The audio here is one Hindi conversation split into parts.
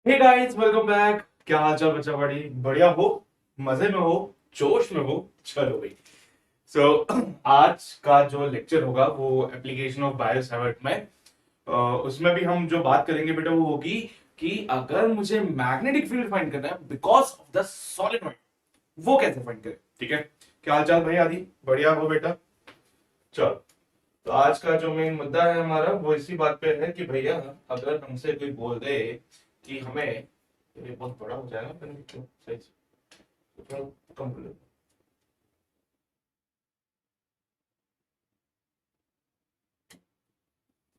Hey guys, welcome back. क्या हाल चाल बच्चा? बड़ी बढ़िया हो, मजे में हो, जोश में हो? चलो भाई। आज का जो लेक्चर होगा वो एप्लीकेशन ऑफ बायोसेवर्ट में उसमें भी हम जो बात करेंगे बेटा वो होगी कि अगर मुझे मैग्नेटिक फील्ड फाइंड करना है बिकॉज ऑफ द सॉलिनॉइड, वो कैसे फाइंड करें। ठीक है, क्या हाल चाल भाई? आदि बढ़िया हो बेटा? चलो, तो आज का जो मेन मुद्दा है हमारा वो इसी बात पे है कि भैया अगर हमसे कोई बोल दे कि हमें, ये बहुत बड़ा हो जाएगा पर क्यों सही से तो थोड़ा कम कर लो।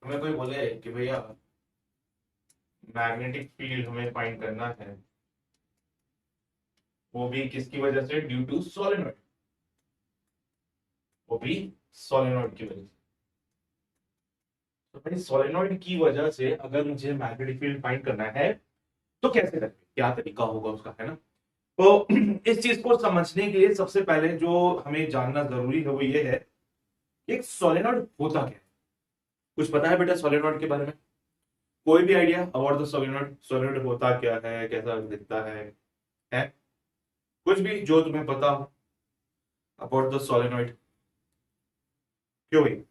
हमें कोई बोले कि भैया मैग्नेटिक फील्ड हमें फाइंड करना है, वो भी किसकी वजह से? Due to solenoid. वो भी सोलेनोइड की वजह से। तो भाई सोलेनोइड की वजह से अगर मुझे मैग्नेटिक फील्ड फाइंड करना है तो कैसे करेंगे, क्या तरीका होगा उसका, है ना? तो इस चीज को समझने के लिए सबसे पहले जो हमें जानना जरूरी है वो ये है कि एक सोलेनॉइड होता क्या है। कुछ पता है बेटा सोलेनॉइड के बारे में? कोई भी idea about the solenoid? Solenoid होता क्या है, कैसा दिखता है कुछ भी जो तुम्हें पता हो अबाउट द सोलेनॉइड? क्यों भाई?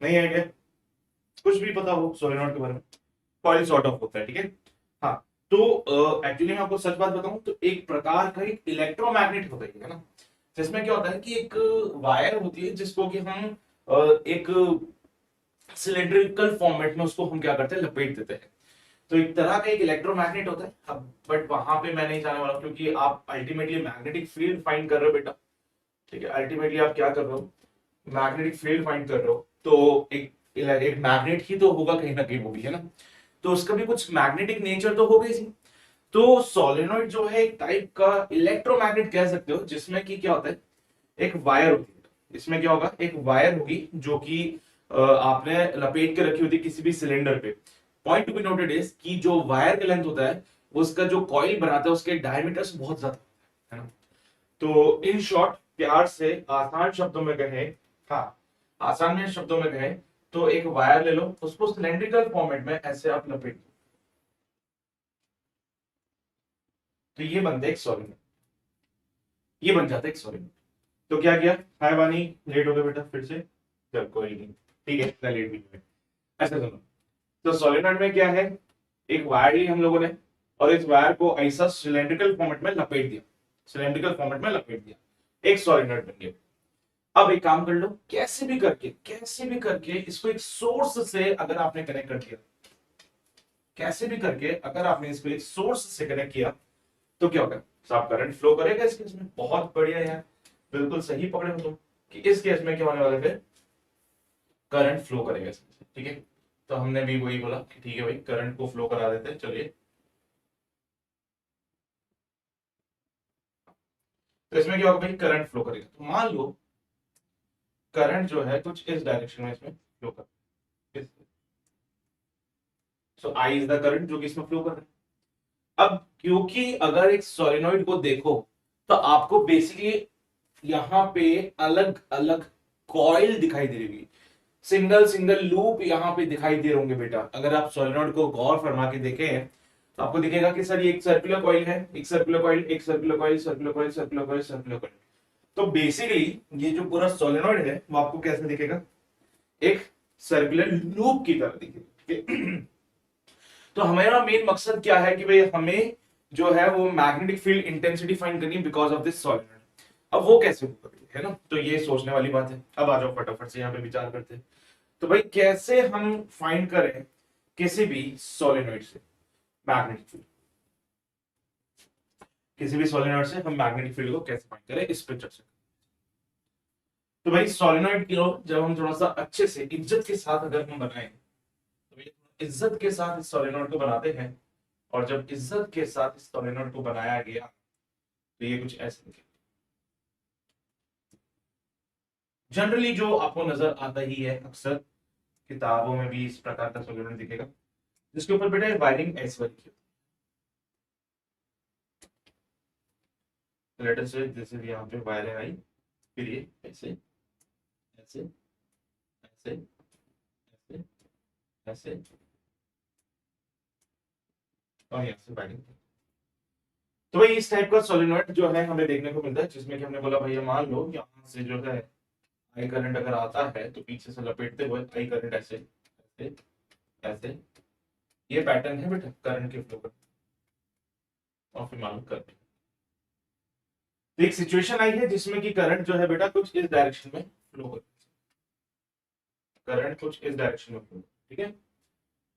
नहीं आइडिया? कुछ भी पता हो सोलेनॉइड के बारे में? कॉइल सॉर्ट ऑफ होता है, ठीक है। हाँ, तो एक्चुअली मैं आपको सच बात बताऊं तो एक प्रकार का एक इलेक्ट्रोमैग्नेट होता है ना, जिसमें क्या होता है कि एक वायर होती है जिसको कि हम एक सिलेंड्रिकल फॉर्मेट में उसको हम क्या करते हैं, लपेट देते हैं। तो एक तरह का एक इलेक्ट्रोमैग्नेट होता है। अब बट वहां पे मैं नहीं जाने वाला क्योंकि आप अल्टीमेटली मैग्नेटिक फील्ड फाइंड कर रहे हो बेटा। ठीक है, अल्टीमेटली आप क्या कर रहे हो, मैग्नेटिक फील्ड फाइंड कर रहे हो। तो एक मैग्नेट ही तो होगा कहीं ना कहीं, वो भी है ना, तो उसका भी कुछ मैग्नेटिक नेचर तो होगा ही। तो सोलेनोइड जो है एक टाइप का इलेक्ट्रोमैग्नेट कह सकते हो, जिसमें कि क्या होता है, एक वायर होती है। इसमें क्या होगा, एक वायर होगी जो कि आपने लपेट के रखी होती है किसी भी सिलेंडर पे। Point to be noted is कि जो वायर का लेंथ होता है उसका जो कॉइल बनाता है उसके डायमीटर से बहुत ज्यादा है ना। तो इन शॉर्ट, प्यार से आसान शब्दों में कहें, हाँ, आसान में शब्दों में कहें तो एक वायर ले लो, उसको सिलेंड्रिकल फॉर्मेट में ऐसे आप लपेट दो, तो ये बनता है एक सॉलिड, ये बन जाता है एक सॉलिड। तो क्या किया? हाय वानी, लेट हो गया बेटा फिर से? चल कोई नहीं, ठीक है, इतना लेट भी नहीं है। ऐसा सुनो, तो सोलेनॉइड में क्या है, एक वायर ली हम लोगों ने और इस वायर को ऐसा सिलेंड्रिकल फॉर्मेट में लपेट दिया, सिलेंड्रिकल फॉर्मेट में लपेट दिया, एक सोलेनॉइड बन गया। अब एक काम कर लो, कैसे भी करके, कैसे भी करके इसको एक सोर्स से अगर आपने कनेक्ट कर दिया, कैसे भी करके अगर आपने इसको एक सोर्स से कनेक्ट किया तो क्या होगा? साफ करंट फ्लो करेगा इस केस में। बहुत बढ़िया यार, बिल्कुल सही पकड़े हो तुम कि इस केस में क्या होने वाला है, करंट फ्लो करेगा इसमें, ठीक है। तो हमने भी वही बोला कि ठीक है भाई, करंट को फ्लो करा देते हैं, चलिए। तो इसमें क्या होगा भाई, करंट फ्लो करेगा। तो मान लो करंट जो है कुछ इस डायरेक्शन में इसमें फ्लो कर, सो आई इज द करंट जो कि इसमें फ्लो कर रहा है। अब क्योंकि अगर एक सोलेनोइड को देखो तो आपको बेसिकली यहाँ पे अलग अलग कॉइल दिखाई दे रही होगी, सिंगल सिंगल लूप यहाँ पे दिखाई दे रहे होंगे बेटा। अगर आप सोलेनोइड को गौर फरमा के देखें तो आपको दिखेगा कि सर ये एक सर्कुलर कॉइल है, एक सर्कुलर कॉइल, एक circular coil, circular coil, circular coil, circular coil. तो बेसिकली ये जो पूरा सोलेनोइड है वो आपको कैसे दिखेगा, एक सर्कुलर लूप की तरह दिखेगा, ठीक है? तो हमारा मेन मकसद क्या है कि भाई हमें जो है वो मैग्नेटिक फील्ड इंटेंसिटी फाइंड करनी है बिकॉज ऑफ दिस सोलेनोइड। अब वो कैसे होगा, है ना, तो ये सोचने वाली बात है। अब आ जाओ फटाफट से यहाँ पे विचार करते हैं। तो भाई कैसे हम फाइंड करें किसी भी सोलेनोइड से मैग्नेटिक फील्ड, किसी भी सोलेनोइड से हम मैग्नेटिक फील्ड को कैसे फाइंड करें, इस पे चर्चा। तो भाई सोलेनोइड की जब हम थोड़ा सा अच्छे से इज्जत के साथ अगर हम बनाए तो भाई इज्जत के साथ इस सोलेनोइड को बनाते हैं। और जब इज्जत के साथ इस सोलेनोइड को बनाया गया तो ये कुछ ऐसे दिखे। जनरली जो आपको नजर आता ही है अक्सर, किताबों में भी इस प्रकार का सोलेनोइड दिखेगा जिसके ऊपर बेटा वायरिंग ऐसे लिखी होती है। लेटर से जैसे भी यहाँ पे वायरिंग आई, फिर ये ऐसे ऐसे ऐसे ऐसे ऐसे और यहाँ से बैटिंग। तो भाई इस टाइप का सोलेनोइड जो है हमें देखने को मिलता है, जिसमें कि हमने बोला भैया मान लो यहाँ से जो है आई करंट अगर आता है तो पीछे से लपेटते हुए आई करंट ऐसे ऐसे ऐसे, ये पैटर्न है बेटा करंट के फ्लो का। और फिर मालूम करते हैं। तो एक सिचुएशन आई है जिसमें कि करंट जो है बेटा कुछ इस डायरेक्शन में फ्लो कर, करंट कुछ इस डायरेक्शन में फ्लो, ठीक है।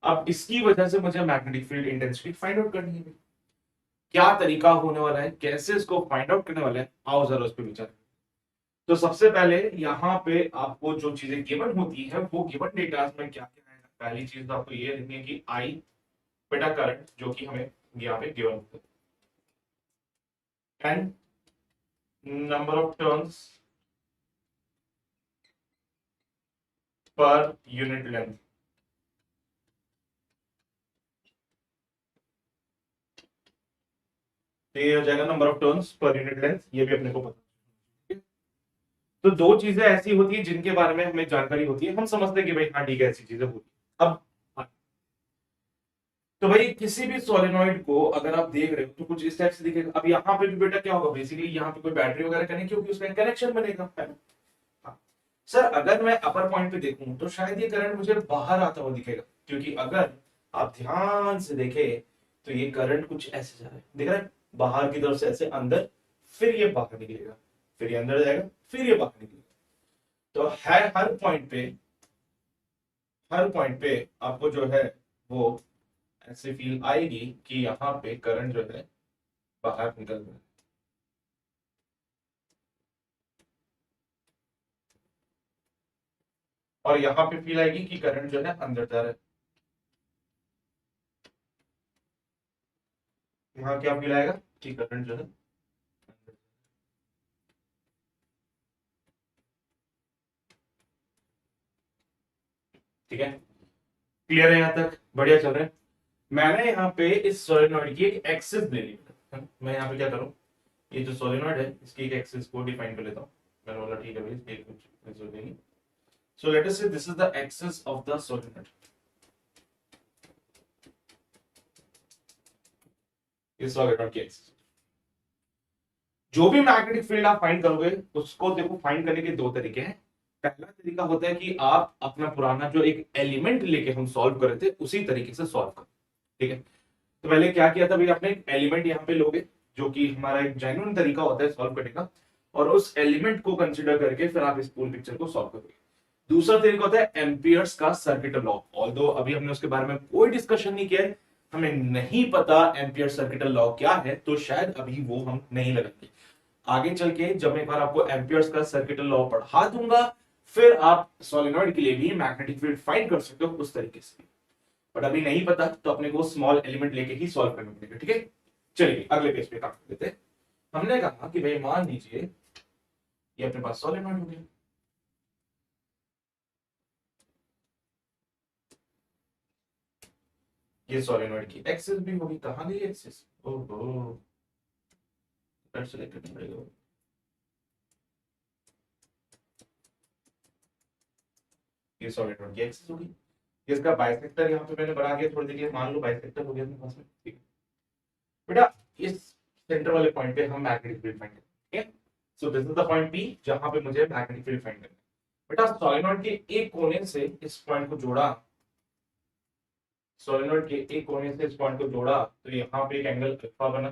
अब इसकी वजह से मुझे magnetic field intensity find out करनी है। क्या तरीका होने वाला है, कैसे इसको फाइंड आउट करने वाले हैं, आओ जरा उस पर विचार। तो सबसे पहले यहाँ पे आपको जो चीजें गिवन होती है वो गिवन डेटा में क्या क्या है। पहली चीज तो आपको ये लिखनी है कि आई बेटा करंट जो कि हमें यहाँ पे गिवन होता है, and number of turns per unit length. तो ये हो जाएगा number of turns per unit length, ये भी अपने को पता है। तो दो चीजें ऐसी होती है जिनके बारे में हमें जानकारी होती है, हम समझते हैं कि भाई हाँ ठीक है ऐसी चीजें होती है। अब तो भाई किसी भी सोलेनॉइड को अगर आप देख रहे हो तो कुछ इस टाइप से दिखेगा। अब यहाँ पे भी बेटा क्या होगा, बेसिकली यहाँ पे कोई बैटरी वगैरह कनेक्ट होगी, उसका कनेक्शन बनेगा, है ना। हाँ। सर अगर मैं अपर पॉइंट पे देखूं तो शायद ये करंट मुझे बाहर आता हुआ दिखेगा, क्योंकि अगर आप ध्यान से देखें तो ये करंट कुछ ऐसे जा रहा है, दिख रहा है, बाहर की तरफ से ऐसे अंदर, फिर ये बाहर निकलेगा, फिर ये अंदर जाएगा, फिर ये बाहर निकलेगा। तो है हर पॉइंट पे आपको जो है वो ऐसे फील आएगी कि यहाँ पे करंट जो है बाहर निकल रहा है। और यहाँ पे फील आएगी कि करंट जो है अंदर जा रहा है। यहाँ क्या फील आएगा कि करंट जो है, ठीक है। क्लियर है, यहाँ तक बढ़िया चल रहा है। मैंने यहाँ पे इस सोलेनॉइड की एक एक्सिस ले ली है? मैं यहाँ पे क्या करूँ, ये जो सोलेनॉइड है इसकी एक एक्सिस को डिफाइन कर लेता हूँ। मैंने बोला ठीक है भाई इसकी एक एक्सिस हो जाएगी। सो लेट अस से this is the axis of the solenoid. इस सोलेनॉइड की एक्सिस, जो भी मैग्नेटिक फील्ड आप फाइंड करोगे उसको देखो फाइंड करने के दो तरीके हैं। पहला तरीका होता है कि आप अपना पुराना जो एक एलिमेंट लेके हम सॉल्व कर रहे थे उसी तरीके से सॉल्व करो, ठीक है। तो पहले क्या किया था भाई, आपने एक एलिमेंट यहाँ पे लोगे जो कि हमारा एक जेन्युइन तरीका होता है सॉल्व करने का, और उस एलिमेंट को कंसिडर करके फिर आप इस पूरी पिक्चर को सॉल्व करोगे। दूसरा तरीका होता है एम्पियर्स का सर्किट लॉ। ऑल्दो अभी हमने उसके बारे में कोई डिस्कशन नहीं किया है, हमें नहीं पता एम्पियर सर्किट लॉ क्या है, तो शायद अभी वो हम नहीं लगाएंगे। आगे चल के जब एक बार आपको एम्पियर्स का सर्किट लॉ पढ़ा दूंगा फिर आप सोलेनॉइड के लिए भी मैग्नेटिक फील्ड फाइंड कर सकते हो उस तरीके से। बट अभी नहीं पता तो अपने को स्मॉल एलिमेंट लेके ही सॉल्व करना पड़ेगा, ठीक है। चलिए अगले पेज पे काम कर लेते हैं। हमने कहा कि भाई मान लीजिए ये अपने पास सोलेनॉइड हो गया, ये सोलेनॉइड की एक्सिस भी होगी, कहां गई एक्सिस, ओहो सेलेक्ट करना पड़ेगा। ये सोलेनॉइड की एक्सिस होगी, इसका बाइसेक्टर यहाँ पे मैंने बढ़ा दिया थोड़ी देर के लिए, मान लो बाइसेक्टर हो गया अपने पास में, ठीक है बेटा। इस सेंटर वाले पॉइंट पे हम मैग्नेटिक फील्ड फाइंड करेंगे, ठीक है। So this is the point P जहां पे मुझे मैग्नेटिक फील्ड फाइंड करना है। बेटा सोलेनॉइड के एक कोने से इस पॉइंट को जोड़ा, सोलेनॉइड के एक कोने से इस पॉइंट को जोड़ा तो यहाँ पे एक एंगल अल्फा बना,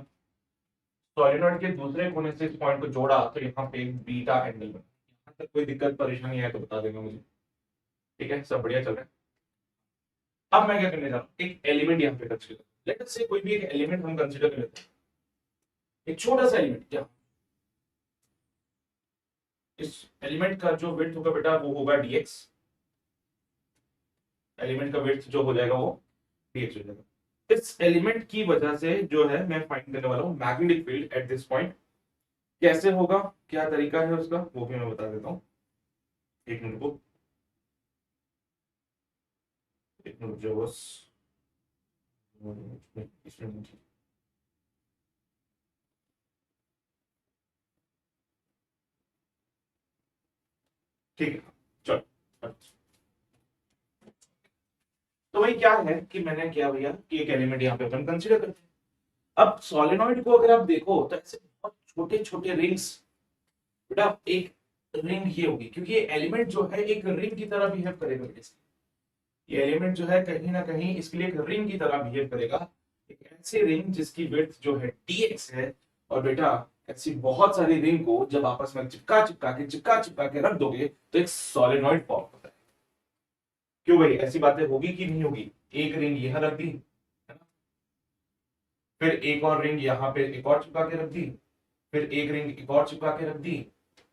सोलेनॉइड के दूसरे कोने से इस पॉइंट को जोड़ा तो यहाँ पे एक बीटा एंगल बना। यहाँ तक कोई दिक्कत परेशानी है तो बता देगा मुझे, ठीक है, सब बढ़िया चल रहा है। अब मैं क्या करने जा रहा हूँ, एक एलिमेंट यहाँ पे कंसीडर, लेट अस से कोई भी एक एलिमेंट हम कंसीडर कर लेते हैं, एक छोटा सा एलिमेंट। क्या इस एलिमेंट का जो विड्थ होगा बेटा वो होगा dx, एलिमेंट का विड्थ जो हो जाएगा वो dx हो जाएगा। इस एलिमेंट की वजह से जो है मैं फाइंड करने वाला हूँ magnetic field at this point. कैसे होगा, क्या तरीका है उसका, वो भी मैं बता देता हूँ। एक मिनट को, एक मिनट जो बस इसमें, ठीक है चलो। तो भाई क्या है कि मैंने क्या भैया कि एक एलिमेंट यहाँ पे अपन कंसीडर करते हैं। अब सोलेनॉइड को अगर आप देखो तो ऐसे बहुत छोटे छोटे रिंग्स, बेटा एक रिंग ये होगी क्योंकि ये एलिमेंट जो है एक रिंग की तरह बिहेव करेगा। ये एलिमेंट जो है कहीं ना कहीं इसके लिए एक रिंग की तरह बिहेव करेगा, एक ऐसी रिंग जिसकी विड्थ जो है dx है। और बेटा ऐसी बहुत सारी रिंग को जब आपस में चिपका के रख दोगे तो एक सॉलिनॉइड फॉर्म होता है। क्यों भाई ऐसी बातें होगी कि नहीं होगी? एक रिंग यहां रख दी, है ना, फिर एक और रिंग यहाँ पे एक और चिपका के रख दी, फिर एक रिंग एक और चिपका के रख दी,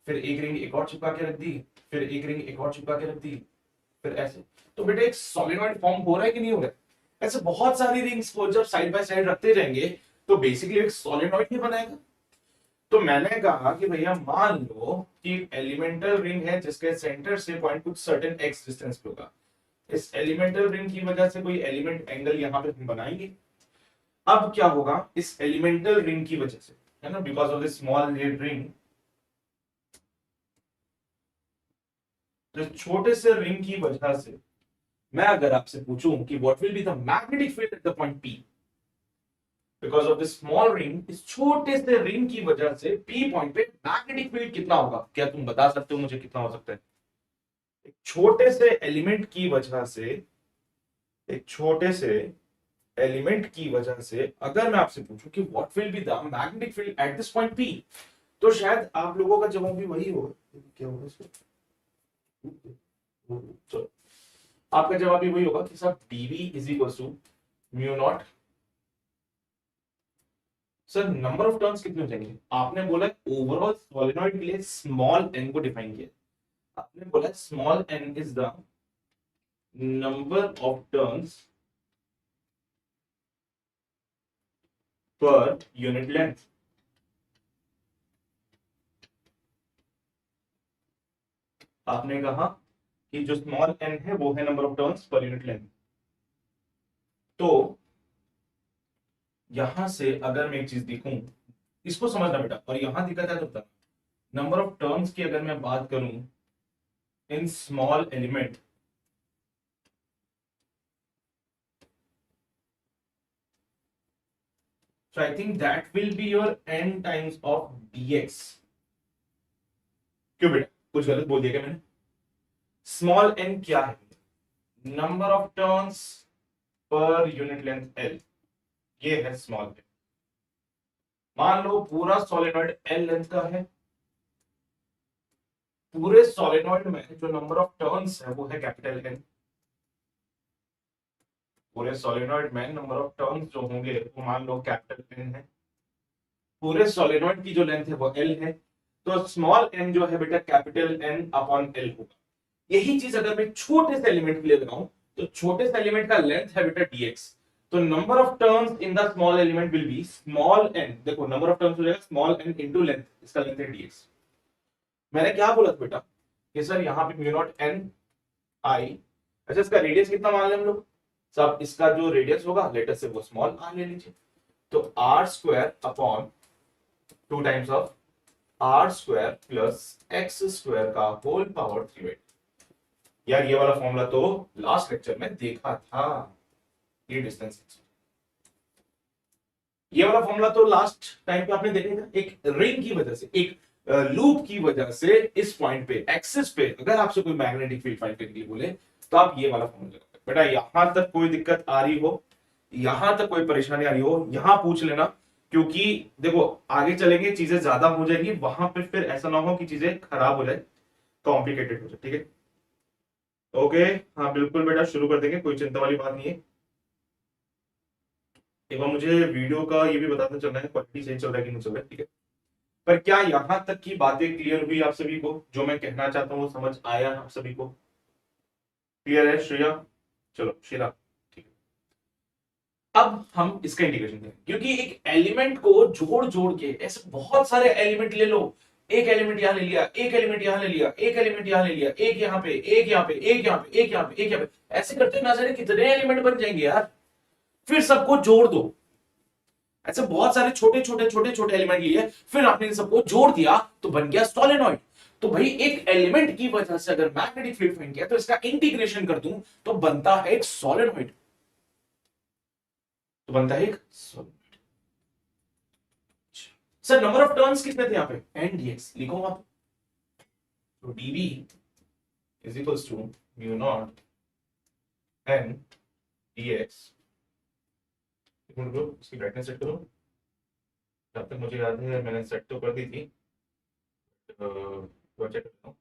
फिर एक रिंग एक और चिपका के रख दी, फिर एक रिंग एक और चिपका के रख दी, फिर ऐसे। तो बेटा एक सॉलिनॉइड फॉर्म हो रहा है कि नहीं हो रहा है? ऐसे बहुत सारी रिंग्स को जब साइड बाय साइड रखते जाएंगे तो बेसिकली एक सॉलिनॉइड ही बनाएगा। तो मैंने कहा कि भैया मान लो कि एलिमेंटल रिंग है जिसके सेंटर से पॉइंट कुछ सर्टेन एक्स डिस्टेंस पे होगा। इस एलिमेंटल रिंग की वजह से कोई एलिमेंट एंगल यहां पे हम बनाएंगे। अब क्या होगा इस एलिमेंटल रिंग की वजह से, है ना, because of this small ring, तो छोटे से रिंग की वजह से मैं अगर आपसे पूछूं कि what will be the magnetic field at the point P because of this small ring, इस छोटे से रिंग की वजह से P पॉइंट पे मैग्नेटिक फील्ड कितना होगा? क्या तुम बता सकते हो मुझे कितना हो सकता है? एक छोटे से एलिमेंट की वजह से, एक छोटे से एलिमेंट की वजह से अगर मैं आपसे पूछूं कि what will be the magnetic field at this point P, तो शायद आप लोगों का जवाब भी वही होगा। क्या होगा इसमें? चलो आपका जवाब भी वही होगा कि sir dv is equal to mu naught. Sir number of turns कितने हो जाएंगे? आपने बोला ओवरऑल सॉलिनॉइड के लिए स्मॉल n को डिफाइन किया। आपने बोला small n is the number of turns per unit length. आपने कहा कि जो स्मॉल n है वो है number of turns per unit length. तो यहां से अगर मैं एक चीज देखूं, इसको समझना बेटा, और यहां दिक्कत है तो बताना। नंबर ऑफ टर्न्स की अगर मैं बात करूं in small element, so I think that will be your n times of dx। क्यों बेटा कुछ गलत बोल दिया क्या मैंने? स्मॉल n क्या है? Number of turns per unit length l, ये है स्मॉल n। मान लो पूरा सॉलिनॉइड l लेंथ का है, पूरे सॉलिनॉइड में जो नंबर ऑफ टर्न्स है वो है कैपिटल N। पूरे सॉलिनॉइड में नंबर ऑफ टर्न्स जो होंगे वो मान लो कैपिटल N है। पूरे सॉलिनॉइड की जो लेंथ है वो L है, तो स्मॉल n जो है बेटा कैपिटल N अपॉन L होगा। यही चीज अगर मैं छोटे से एलिमेंट के लिए लगाऊं तो छोटे से एलिमेंट का लेंथ है बेटा dx, तो number of turns in the small element will be small n। देखो नंबर ऑफ टर्न्स हो जाएगा स्मॉल n इनटू लेंथ, इसका लेंथ है dx। मैंने क्या बोला था बेटा कि सर यहाँ पे म्यू नॉट n i, अच्छा इसका रेडियस कितना मान लें हम लोग? सब इसका जो रेडियस होगा लेटर से वो स्मॉल r ले लीजिए, तो r square upon 2 times of r square plus x square का होल पावर 3। यार ये वाला फॉर्मूला तो लास्ट लेक्चर में देखा था, ये डिस्टेंस, ये वाला फॉर्मूला तो लास्ट टाइम पे आपने देखा था। एक रिंग की वजह से, एक लूप की वजह से इस पॉइंट पे एक्सिस पे अगर आपसे कोई मैग्नेटिक फील्ड फाइंड करने के लिए बोले तो आप ये वाला फॉर्मूला लगाओगे। बेटा यहां तक कोई दिक्कत आ रही हो, यहां तक कोई परेशानी आ रही हो, यहां पूछ लेना, क्योंकि देखो आगे चलेंगे चीजें ज्यादा हो जाएगी, वहां पे फिर ऐसा ना हो कि चीजें खराब हो जाए, कॉम्प्लिकेटेड हो जाए। ठीक है ओके, हाँ बिल्कुल बेटा शुरू कर देंगे, कोई चिंता वाली बात नहीं है। एक बार मुझे वीडियो का ये भी बताते चलना है क्वालिटी सही चल रहा है कि नहीं चल रहा है। ठीक है, पर क्या यहां तक की बातें क्लियर हुई आप सभी को? जो मैं कहना चाहता हूँ वो समझ आया आप सभी को? क्लियर है श्रेया? चलो शीला ठीक है। अब हम इसका इंटीग्रेशन करें, क्योंकि एक एलिमेंट को जोड़ जोड़ के ऐसे बहुत सारे एलिमेंट ले लो, एक एलिमेंट यहां ले लिया, एक एलिमेंट यहां ले लिया, एक एलिमेंट यहां ले लिया, एक यहां पे, एक यहां पे, एक यहां पे, एक यहां पे, एक यहां पे, ऐसे करते ना जाने कितने एलिमेंट बन जाएंगे यार। फिर सबको जोड़ दो, ऐसे बहुत सारे छोटे छोटे छोटे छोटे एलिमेंट लिए, फिर आपने इन सबको जोड़ दिया तो बन गया सोलेनॉइड। तो भाई एक एलिमेंट की वजह से अगर मैग्नेटिक फील्ड फाइंड किया तो इसका इंटीग्रेशन कर दूं तो बनता है एक सोलेनॉइड, तो बनता है एक solenoid. Sir number of turns कितने थे यहां पे, एन डीएक्स लिखो वहां पे। तो DV is equals to mu naught N DX. इसकी ब्राइटनेस सेट करो, जब तक मुझे याद है मैंने सेट तो कर दी थी, तो चेक करता हूँ।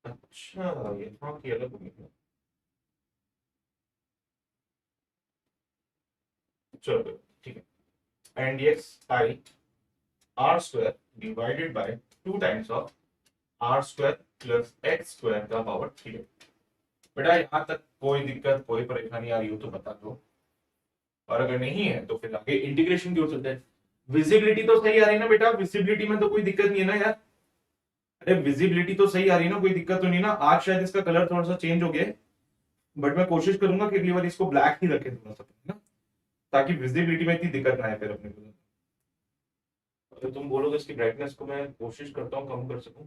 अच्छा यहाँ की अलग होगी, चलो ठीक है। N D X I R square divided by 2 times of R square plus X square का पावर 3। बेटा यहाँ तक कोई दिक्कत कोई परेशानी आ रही हो तो बता दो, और अगर नहीं है तो फिर आगे इंटीग्रेशन की ओर चलते हैं। विजिबिलिटी तो सही आ रही है ना बेटा, विजिबिलिटी में तो कोई दिक्कत नहीं है ना यार। अरे विजिबिलिटी तो सही आ रही है ना, कोई दिक्कत तो नहीं ना। आज शायद इसका कलर थोड़ा सा चेंज हो गया, बट मैं कोशिश करूंगा कि अगली बार इसको ब्लैक ही रखे थोड़ा सा ना, ताकि विजिबिलिटी में इतनी दिक्कत ना आए फिर अपने को। अगर तुम बोलोगे इसकी ब्राइटनेस को मैं कोशिश करता हूँ कम कर सकूं।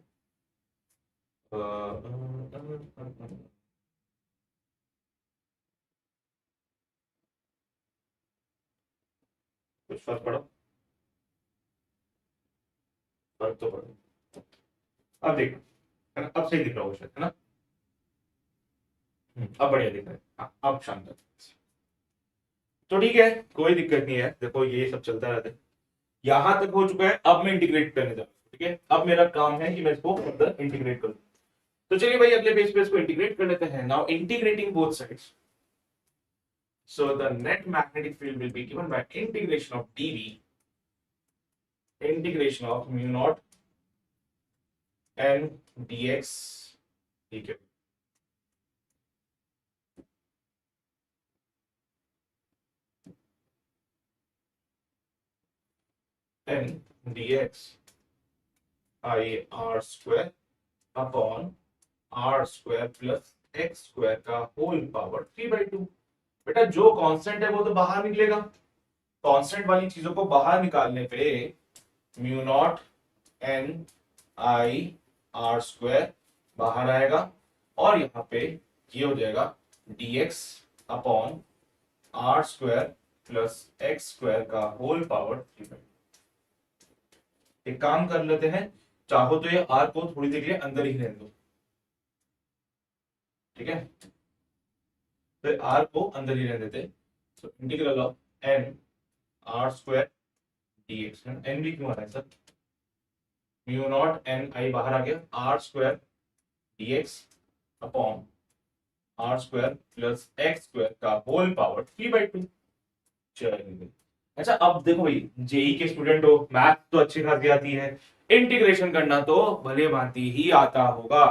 कुछ फर्क पड़ा, फर्क तो पड़ा। अब देखो है ना, अब सही दिख रहा होगा शायद, है ना। अब बढ़िया दिख रहा है, हाँ, अब शांत है। तो ठीक है, कोई दिक्कत नहीं है, देखो ये सब चलता रहता है। यहां तक हो चुका है, अब मैं इंटीग्रेट करने जा रहा हूँ। ठीक है, अब मेरा काम है कि मैं इसको फर्दर इंटीग्रेट करूँ। तो चलिए भाई अगले पेज पे इसको इंटीग्रेट कर लेते हैं। Now integrating both sides, so the net magnetic field will be given by integration of dv, integration of mu naught n dx। ठीक है, n dx I r square upon r square plus x square का होल पावर 3/2। बेटा जो कांस्टेंट है वो तो बाहर निकलेगा, कांस्टेंट वाली चीजों को बाहर निकालने पे mu naught N I R square बाहर आएगा, और यहाँ पे ये हो जाएगा dx upon R square plus X square का होल पावर 3/2। एक काम कर लेते हैं, चाहो तो ये आर को थोड़ी देर के लिए अंदर ही रहने दो, ठीक है। तो आर को अंदर ही रहने देते, तो integral of N R square DX, N भी क्यों आ रहा है sir, mu naught N I बाहर आ गया, R square DX upon R square plus X square का होल पावर 3/2। चलिए अच्छा, अब देखो भाई जेई के स्टूडेंट हो, मैथ तो अच्छी खासी आती है, इंटीग्रेशन करना तो भले भांति ही आता होगा।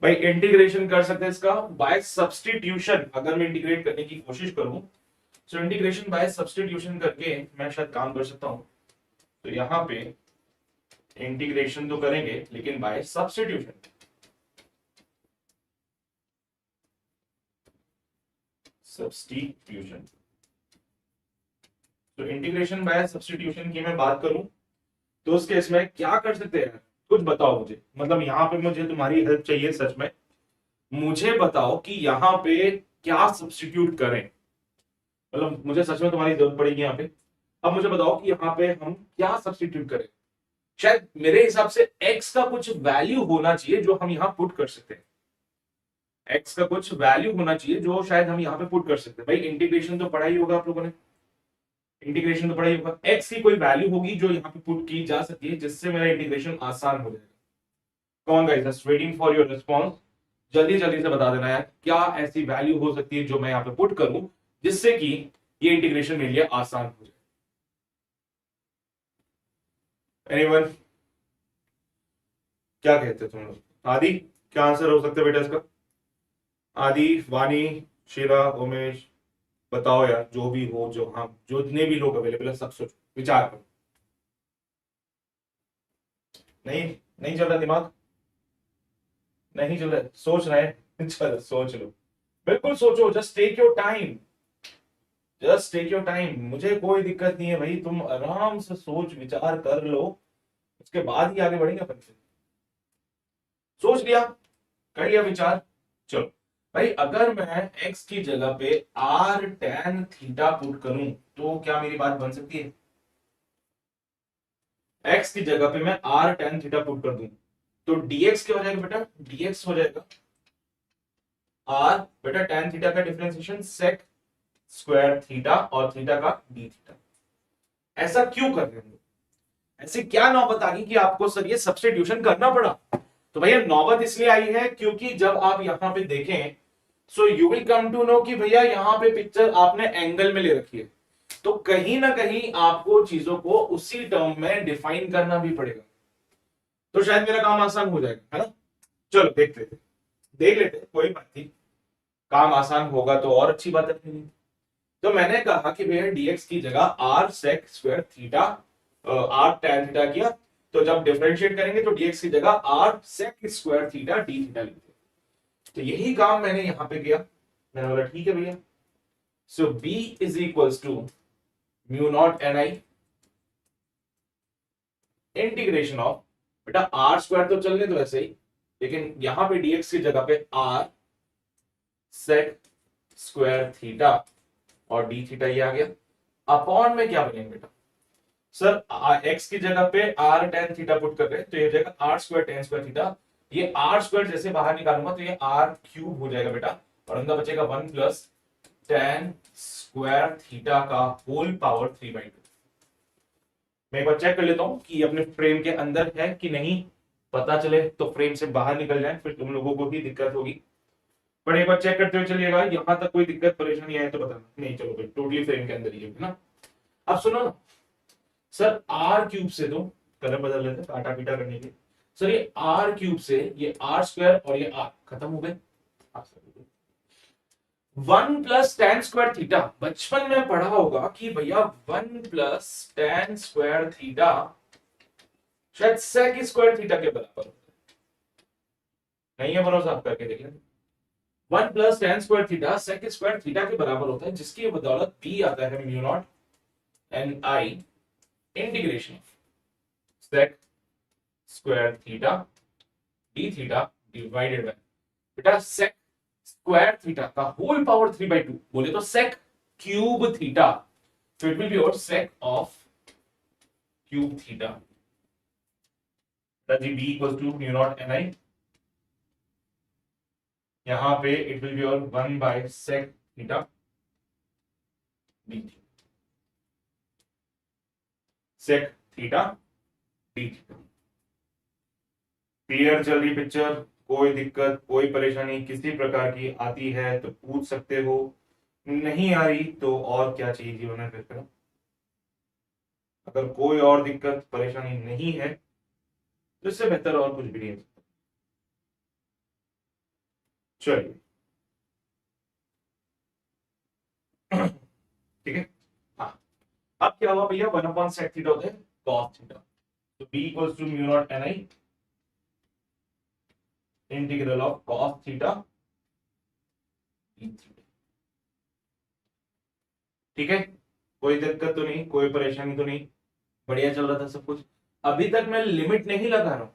भाई इंटीग्रेशन कर सकते हैं इसका बाय सब्स्टिट्यूशन। अगर मैं इंटीग्रेट करने की कोशिश करूं तो इंटीग्रेशन बाय सब्स्टिट्यूशन करके मैं शायद काम कर सकता हूं। तो यहां पे इंटीग्रेशन तो करेंगे लेकिन बाय सब्स्टिट्यूशन, सब्स्टिट्यूशन। तो इंटीग्रेशन बाय सब्स्टिट्यूशन की मैं बात करूं तो उस केस में क्या कर सकते हैं, कुछ बताओ मुझे। मतलब यहाँ पे मुझे तुम्हारी हेल्प चाहिए सच में, मुझे बताओ कि यहाँ पे क्या सब्स्टिट्यूट करें। मतलब मुझे सच में तुम्हारी जरूरत पड़ेगी यहाँ पे। अब मुझे बताओ कि यहाँ पे हम क्या सब्स्टिट्यूट करें। शायद मेरे हिसाब से x का कुछ वैल्यू होना चाहिए जो हम यहाँ पुट कर सकते हैं, x का कुछ वैल्यू होना चाहिए जो शायद हम यहाँ पे पुट कर सकते हैं। भाई इंटीग्रेशन तो पढ़ा ही होगा आप लोगों ने, इंटीग्रेशन तो पढ़ा ही होगा, x की कोई वैल्यू होगी जो यहाँ पे पुट की जा सकती है जिससे मेरा इंटीग्रेशन आसान हो जाएगा। कौन guys just waiting for your response, जल्दी जल्दी से बता देना यार, क्या ऐसी वैल्यू हो सकती है जो मैं यहाँ पे पुट करूं जिससे कि ये इंटीग्रेशन मेरे लिए आसान हो जाए। एनीवन, क्या कहते हो तुम लोग। आदि, क्या आंसर हो सकता है बेटा इसका। आदि, वानी, शीला, उमेश, बताओ यार, जो भी हो, जो हाँ जो जितने भी लोग अवेलेबल है सब सोचो, विचार करो। नहीं, नहीं चल रहा दिमाग, नहीं चल रहा, सोच रहे हैं चलो सोच लो, बिल्कुल सोचो, just take your time, just take your time, मुझे कोई दिक्कत नहीं है भाई, तुम आराम से सोच विचार कर लो, उसके बाद ही आगे बढ़ेंगे अपन से। सोच लिया, कर लिया विचार, चलो भाई अगर मैं x की जगह पे r tan थीटा पुट करूं तो क्या मेरी बात बन सकती है? x की जगह पे मैं r tan थीटा पुट कर दूं तो dx क्या हो जाएगा बेटा? dx हो जाएगा r बेटा tan थीटा का डिफरेंशिएशन sec स्क्वायर थीटा और थीटा का d थीटा। ऐसा क्यों कर रहे हैं? ऐसे क्या नौबत आ गई कि आपको सर ये सब्स्टिट्यूशन करना पड़ा? तो भैया नौबत इसलिए आई है क्योंकि जब आप यहां पे देखें so you will come to know कि भैया यहां पे पिक्चर आपने एंगल में ले रखी है, तो कहीं ना कहीं आपको चीजों को उसी टर्म में डिफाइन करना भी पड़ेगा, तो शायद मेरा काम आसान हो जाएगा, है ना? चलो देख लेते, देख लेते, कोई बात नहीं, काम आसान होगा तो और अच्छी बात है। तो मैंने कहा कि भैया dx की जगह r sec square theta r tan theta किया, तो जब डिफरेंशिएट करेंगे तो dx की जगह r sec square theta d theta लिखते, तो यही काम मैंने यहां पे किया। मैंने बोला ठीक है भैया, so b is equals to mu naught N I integration of, बेटा आर स्क्वायर तो चलने दो ऐसे ही, लेकिन यहां पे dx की जगह पे r sec स्क्वायर थीटा और डी थीटा ये आ गया, अपॉन में क्या बनेगा बेटा? सर एक्स की जगह पे आर टेन थीटा पुट कर रहे हैं तो ये हो जाएगा R square tan square theta, ये आर स्क्वायर जैसे बाहर निकालूंगा तो ये आर क्यूब हो जाएगा बेटा, और अंदर बचेगा one plus tan square theta का होल पावर 3/2। मैं एक बार चेक कर लेता हूं कि अपने फ्रेम के अंदर है कि नहीं, पता चले तो फ्रेम से बाहर निकल जाए, फिर तुम लोगों को भी दिक्कत होगी, पर एक बार चेक करते हुए चलिएगा, यहां तक कोई दिक्कत परेशानी आए तो बताना। नहीं चलो भाई टोटली फ्रेम के अंदर ही है ना। अब सुनो ना सर, आर क्यूब से तो कलर बदल लेते काटा पीटा करने के, सर ये आर क्यूब से ये आर स्क्वायर और ये आर खत्म हो गए, one plus tan square theta, बचपन में पढ़ा होगा कि भैया one plus tan square theta शायद सेक स्क्वायर थीटा के बराबर होता है, नहीं है भरोसा आप करके देखिए, one plus tan square theta sec square theta के बराबर होता है, जिसकी बदौलत बी आता है mu naught N I integration sec square theta D theta divided by beta sec square theta का होल पावर 3/2, बोले तो सेक क्यूब थीटा, तो इट विल बी और सेक ऑफ क्यूब थीटा, जी B equals to mu naught N I, यहां पे इट विल बी और 1/sec theta D theta, sec theta D theta. Clear चल रही पिक्चर? कोई दिक्कत कोई परेशानी किसी प्रकार की आती है तो पूछ सकते हो, नहीं आ रही तो और क्या चाहिए जीवन में फिर करो। अगर कोई और दिक्कत परेशानी नहीं है तो इससे बेहतर और कुछ भी नहीं है। चलिए ठीक है, हाँ अब क्या हुआ भैया, 1/sec थीटा होता है cos थीटा, तो b equals to mu naught N I integral of cos theta d theta. ठीक है, कोई दिक्कत तो नहीं, कोई परेशानी तो नहीं, बढ़िया चल रहा था सब कुछ। अभी तक मैं लिमिट नहीं लगा रहा हूं,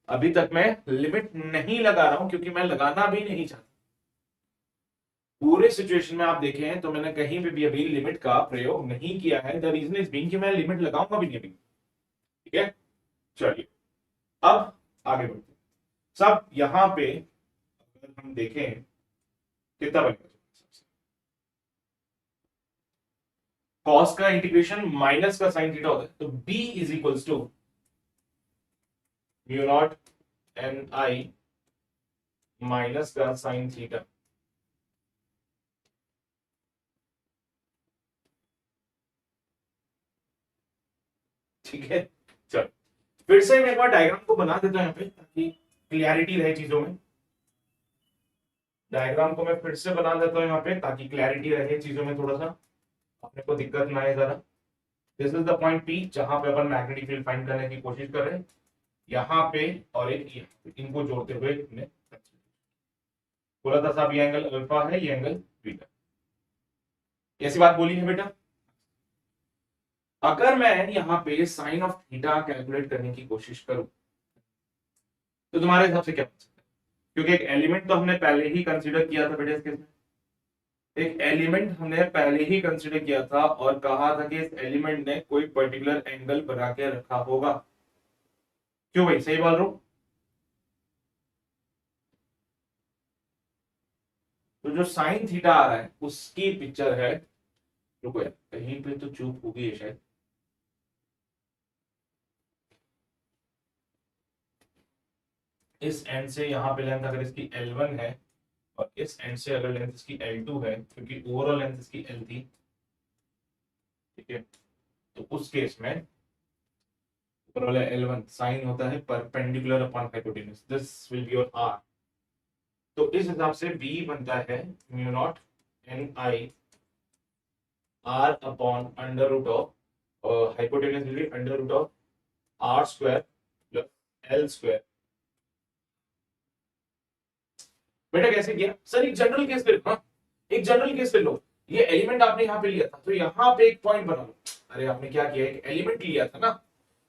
अभी तक मैं लिमिट नहीं लगा रहा हूं क्योंकि मैं लगाना भी नहीं चाहता। पूरे सिचुएशन में आप देखें तो मैंने कहीं पे भी अभी लिमिट का प्रयोग नहीं किया है, द रीजन इज बीइंग कि मैं लिमिट लगाऊंगा भी नहीं अभी। ठीक है, चलिए अब आगे बढ़ते हैं। सब यहां पे अगर हम देखें कितना बनेगा, कॉस का इंटीग्रेशन माइनस का साइन थीटा होता है, तो b is equals to mu naught N I minus का साइन थीटा। ठीक है, चलो फिर से मैं एक बार डायग्राम को बना देता हूं यहाँ पे ताकि क्लियरिटी रहे चीजों में। डायग्राम को मैं फिर से बना देता हूं यहाँ पे ताकि क्लैरिटी रहे चीजों में, थोड़ा सा अपने को दिक्कत ना आए जरा। This is the point P जहां पे अपन मैग्नेटिक फील्ड फाइंड करने की कोशिश कर रहे हैं, यहाँ पे और एक यहाँ पे, इनको जोड़ते हुए हमने बोला था साहब ये एंगल अल्फा है, ये एंगल बीटा। कैसी बात बोली है बेटा? अगर मैं यहाँ पे साइन ऑफ थीटा कैलकुलेट करने की कोशिश करूं तो तुम्हारे हिसाब से क्या बन सकता है? क्योंकि एक एलिमेंट तो हमने पहले ही कंसीडर किया था बेटा, इसके एक एलिमेंट हमने पहले ही कंसीडर किया था और कहा था कि इस एलिमेंट ने कोई पर्टिकुलर एंगल बना के रखा होगा। क्यों भाई, सही बोल रहा हूं? तो जो साइन थीटा आ रहा है उसकी पिक्चर है, रुको यार कहीं पे तो चूक होगी है शायद। इस एंड से यहां पे लेंथ अगर इसकी L1 है और इस एंड से अगर लेंथ इसकी L2 है, क्योंकि ओवरऑल लेंथ इसकी L थी, ठीक है, तो उस केस में ऊपर वाला L1 साइन होता है perpendicular upon hypotenuse, this will be your R। तो इस हिसाब से B बनता है mu naught N I R upon under root of hypotenuse will be under root of R square plus L square. बेटा कैसे किया सर? एक जनरल केस ले लो ना, एक जनरल केस ले लो। ये एलिमेंट आपने यहाँ पे लिया था तो यहाँ पे एक पॉइंट बना लो। अरे आपने क्या किया, एक एलिमेंट लिया था ना,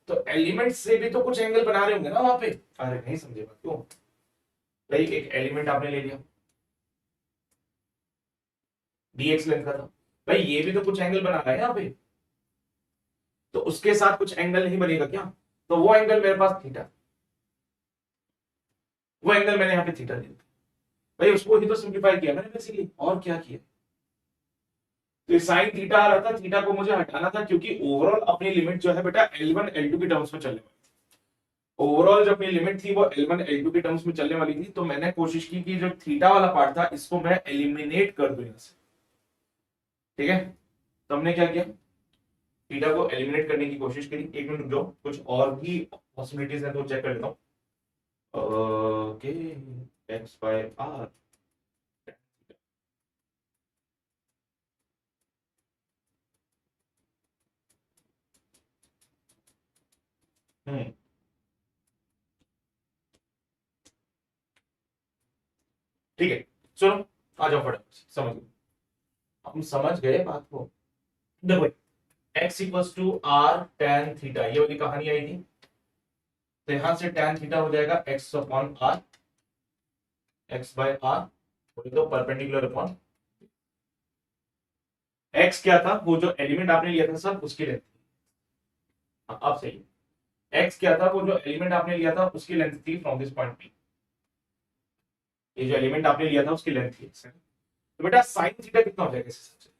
तो एलिमेंट से भी तो कुछ एंगल बना रहे होंगे ना वहां पे। अरे नहीं समझे बात क्यों भाई? एक एलिमेंट आपने ले लिया dx लेंथ का था भाई, ये भी तो कुछ एंगल बना रहा है यहाँ पे, तो उसके साथ कुछ एंगल नहीं बनेगा क्या? तो वो एंगल मेरे पास थीटा, वो एंगल मैंने यहाँ पे थीटा ले लिया भाई, उसको ही तो सिंप्लीफाई किया मैंने बेसिकली, और क्या किया? तो साइन थीटा आ रहा था, थीटा को मुझे हटाना था क्योंकि ओवरऑल अपनी लिमिट जो है बेटा L1 L2 की टर्म्स में चलने वाली। ओवरऑल जो अपनी लिमिट थी वो L1 L2 की टर्म्स में चलने वाली थी, तो मैंने कोशिश की कि जो थीटा वाला पार्ट था इसको मैं एलिमिनेट कर दूं यहां से, ठीक है। तो हमने क्या किया, थीटा को एलिमिनेट करने की कोशिश करी। एक मिनट रुक जाओ, कुछ और भी पॉसिबिलिटीज है तो चेक कर लेता हूँ। ओके, एक्स बाय आर, हम्म, ठीक है। सुनो, आ जाओ फटाफट, समझ गए, हम समझ गए बात को। देखो x equals to R tan theta, ये वाली कहानी आई थी, तो यहां से टेन थीटा हो जाएगा x upon R, X by R, तो परपेंडिकुलर अपॉन x क्या था, वो जो एलिमेंट आपने लिया था सब उसकी लेंथ। अब सही है, x क्या था, वो जो एलिमेंट आपने लिया था उसकी लेंथ थी फ्रॉम दिस पॉइंट p, ये जो एलिमेंट आपने लिया था उसकी लेंथ थी। तो बेटा साइन थीटा कितना हो जाएगा इस हिसाब से?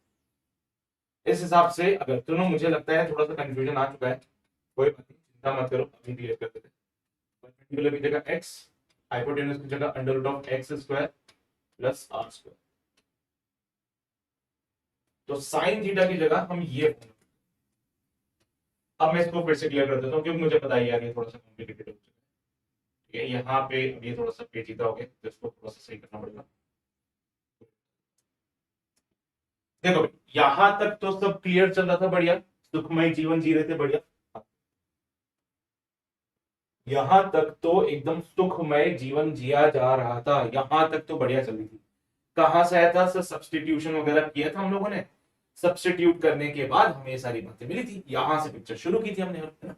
इस हिसाब से अगर दोनों, मुझे लगता है थोड़ा सा कंफ्यूजन आ चुका है, कोई बात नहीं, चिंता मत करो, अभी क्लियर कर देते हैं। परपेंडिकुलर की जगह x, हाइपोटेन्यूज की जगह under root of x square plus r square, तो साइन थीटा की जगह हम ये, अब मैं इसको फिर से क्लियर कर देता हूँ क्योंकि मुझे पता ही है थोड़ा सा कॉम्प्लिकेटेड हो चुका है, ठीक है। यहाँ पे ये थोड़ा सा पेचीदा हो गया तो इसको थोड़ा सा सही करना पड़ेगा। देखो यहां तक तो सब क्लियर चल रहा था, बढ़िया सुखमय जीवन जी रहे थे, बढ़िया, यहां तक तो एकदम सुखमय जीवन जिया जा रहा था, यहां तक तो बढ़िया चल रही थी। कहां से आया था सर? सब्सटीट्यूशन वगैरह किया था हम लोगों ने, सब्सटीट्यूट करने के बाद हमें ये सारी बातें मिली थी, यहां से पिक्चर शुरू की थी हमने, है ना।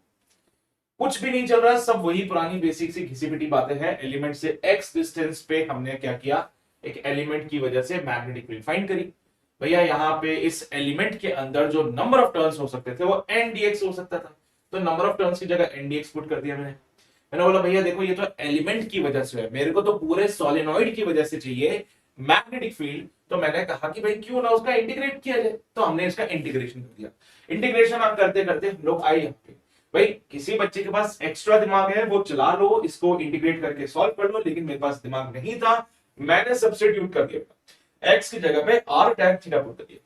कुछ भी नहीं चल रहा, सब वही पुरानी बेसिक सी घिसी पिटी बातें हैं। एलिमेंट से x डिस्टेंस पे हमने क्या किया, एक एलिमेंट की वजह से मैग्नेटिक फील्ड फाइंड करी। भैया यहाँ पे इस एलिमेंट के अंदर जो नंबर ऑफ टर्न्स हो सकते थे वो n dx हो सकता था, तो नंबर ऑफ टर्न्स की जगह n dx पुट कर दिया मैंने बोला भैया देखो ये तो एलिमेंट की वजह से है, मेरे को तो पूरे सोलेनॉइड की वजह से चाहिए मैग्नेटिक फील्ड। तो मैंने कहा कि भाई क्यों ना उसका इंटीग्रेट किया जाए, तो हमने इसका इंटीग्रेशन कर दिया। इंटीग्रेशन आप करते करते हम लोग आए यहाँ पे, भाई किसी बच्चे के पास एक्स्ट्रा दिमाग है वो चला लो, इसको इंटीग्रेट करके सॉल्व कर लो, लेकिन मेरे पास दिमाग नहीं था, मैंने सब्स्टिट्यूट कर दिया, x की जगह पे r tan थीटा पुट कर दिया,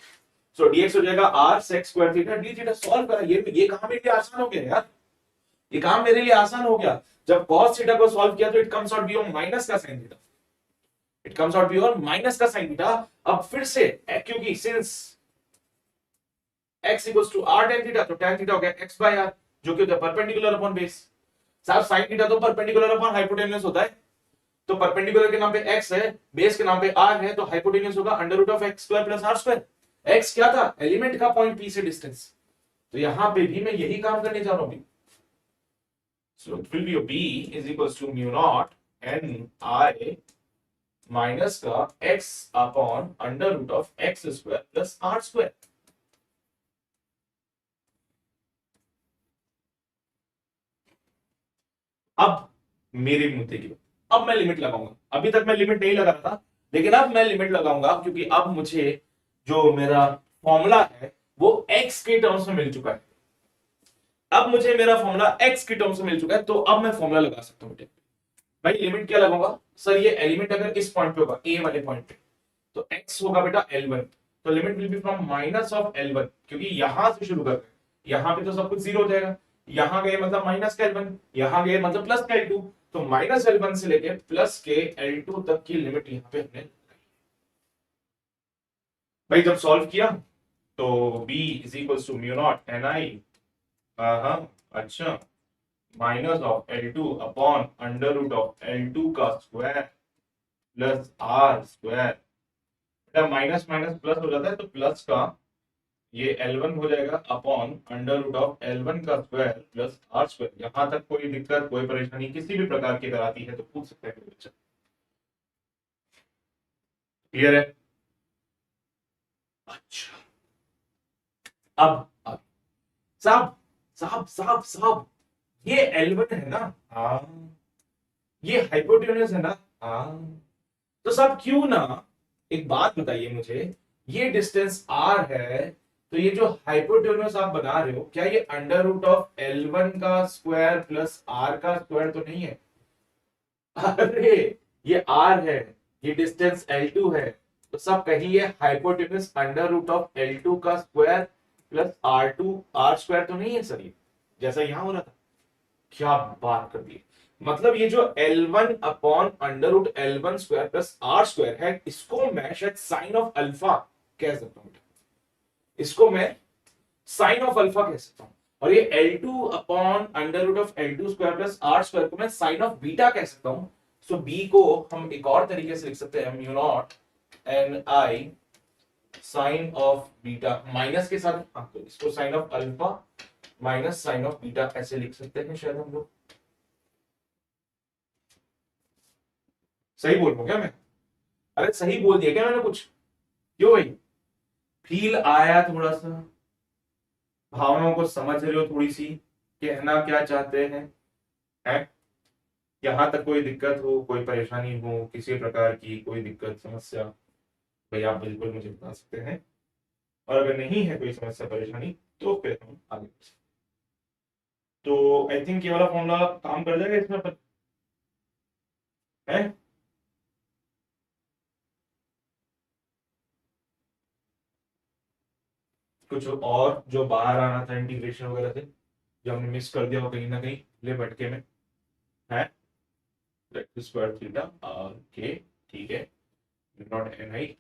सो dx हो जाएगा r sec square theta d theta. Solve करा, ये काम मेरे लिए आसान हो गया यार, ये काम मेरे लिए आसान हो गया। जब cos थीटा को सॉल्व किया तो it comes out B on minus का sin theta, it comes out B on minus का sin थीटा। अब फिर से क्योंकि since x equals to r tan theta, तो tan थीटा हो गया x बाय r, जो कि होता है परपेंडिकुलर अपॉन बेस। साहब sin थीटा तो परपेंडिकुलर अपॉन हाइपोटेन्यूज होता है, तो परपेंडिकुलर के नाम पे x है, बेस के नाम पे r है, तो हाइपोटेन्यूज होगा under root of x square plus r square. x क्या था, एलिमेंट का पॉइंट p से डिस्टेंस, तो यहां पे भी मैं यही काम करने जा रहा हूं। So it will be b is equals to mu naught n i minus का x upon under root of X square plus R square. अब मेरे मुद्दे की अब मैं लिमिट लगाऊंगा, अभी तक मैं लिमिट नहीं लगा रहा था, लेकिन अब मैं लिमिट लगाऊंगा क्योंकि अब मुझे जो मेरा फॉर्मूला है वो x के टर्म्स में मिल चुका है। अब मुझे मेरा फॉर्मूला x के टर्म्स में मिल चुका है, तो अब मैं फॉर्मूला लगा सकता हूं। भाई लिमिट क्या लगाऊंगा सर, ये एलिमेंट अगर इस पॉइंट पे होगा a वाले पॉइंट पे, तो x होगा बेटा L1, तो limit will be from minus of L1, क्योंकि यहां से शुरू करते हैं, यहां पे तो सब कुछ जीरो हो जाएगा, यहां गए मतलब माइनस का L1, यहां गए मतलब प्लस का L2, तो माइनस L1 से लेके प्लस के L2 तक की लिमिट यहां पे हमने। भाई जब सॉल्व किया तो b is equals to mu naught ni, अच्छा, minus of L2 upon under root of L2 का square plus R square, minus minus plus हो जाता है तो प्लस का ये L1 हो जाएगा upon under root of L1 का स्क्वायर प्लस आर स्क्वायर। यहां तक कोई दिक्कत कोई परेशानी किसी भी प्रकार की अगर आती है तो पूछ सकते हैं बच्चा। क्लियर है? अच्छा, अब साहब साहब साहब साहब, ये L1 है ना, हाँ, ये हाइपोटेन्यूज है ना, हाँ, तो साहब क्यों ना, एक बात बताइए मुझे, ये डिस्टेंस r है, तो ये जो हाइपोटेन्यूज आप बना रहे हो, क्या ये अंडर रूट ऑफ L1 का स्क्वायर प्लस r का स्क्वायर तो नहीं है? अरे ये r है, ये डिस्टेंस L2 है, तो सब कहीं ये hypotenuse under root of L2 का square plus R2 r square तो नहीं है सर, ये जैसा यहां हो रहा था। क्या बात कर दी, मतलब ये जो L1 upon under root L1 square plus R square है, इसको मैं शायद साइन ऑफ अल्फा कह सकता हूं, इसको मैं साइन ऑफ अल्फा कह सकता हूं, और ये L2 upon under root of L2 square plus R square को मैं साइन ऑफ बीटा कह सकता हूं। सो बी को हम एक और तरीके से लिख सकते हैं, mu naught N I sine of beta minus के साथ, हाँ, तो इसको sine of alpha minus sine of beta ऐसे लिख सकते हैं शायद हम लोग। सही बोल रहा हूं क्या मैं? अरे सही बोल दिया क्या मैंने कुछ? क्यों भाई, फील आया थोड़ा सा, भावनाओं को समझ रहे हो थोड़ी सी, कहना क्या चाहते हैं? यहां तक कोई दिक्कत हो, कोई परेशानी हो, किसी प्रकार की कोई दिक्कत समस्या, भाई आप बिल्कुल मुझे बता सकते हैं, और अगर नहीं है कोई समस्या परेशानी तो फिर हम आगे बढ़ सकते हैं। तो आई थिंक ये वाला फॉर्मूला काम कर जाएगा इसमें है। कुछ और जो बाहर आना था इंटीग्रेशन वगैरह से, जो हमने मिस कर दिया हो कहीं ना कहीं ले भटके में, है स्क्वायर थीटा के, ठीक है, नॉट एन आई,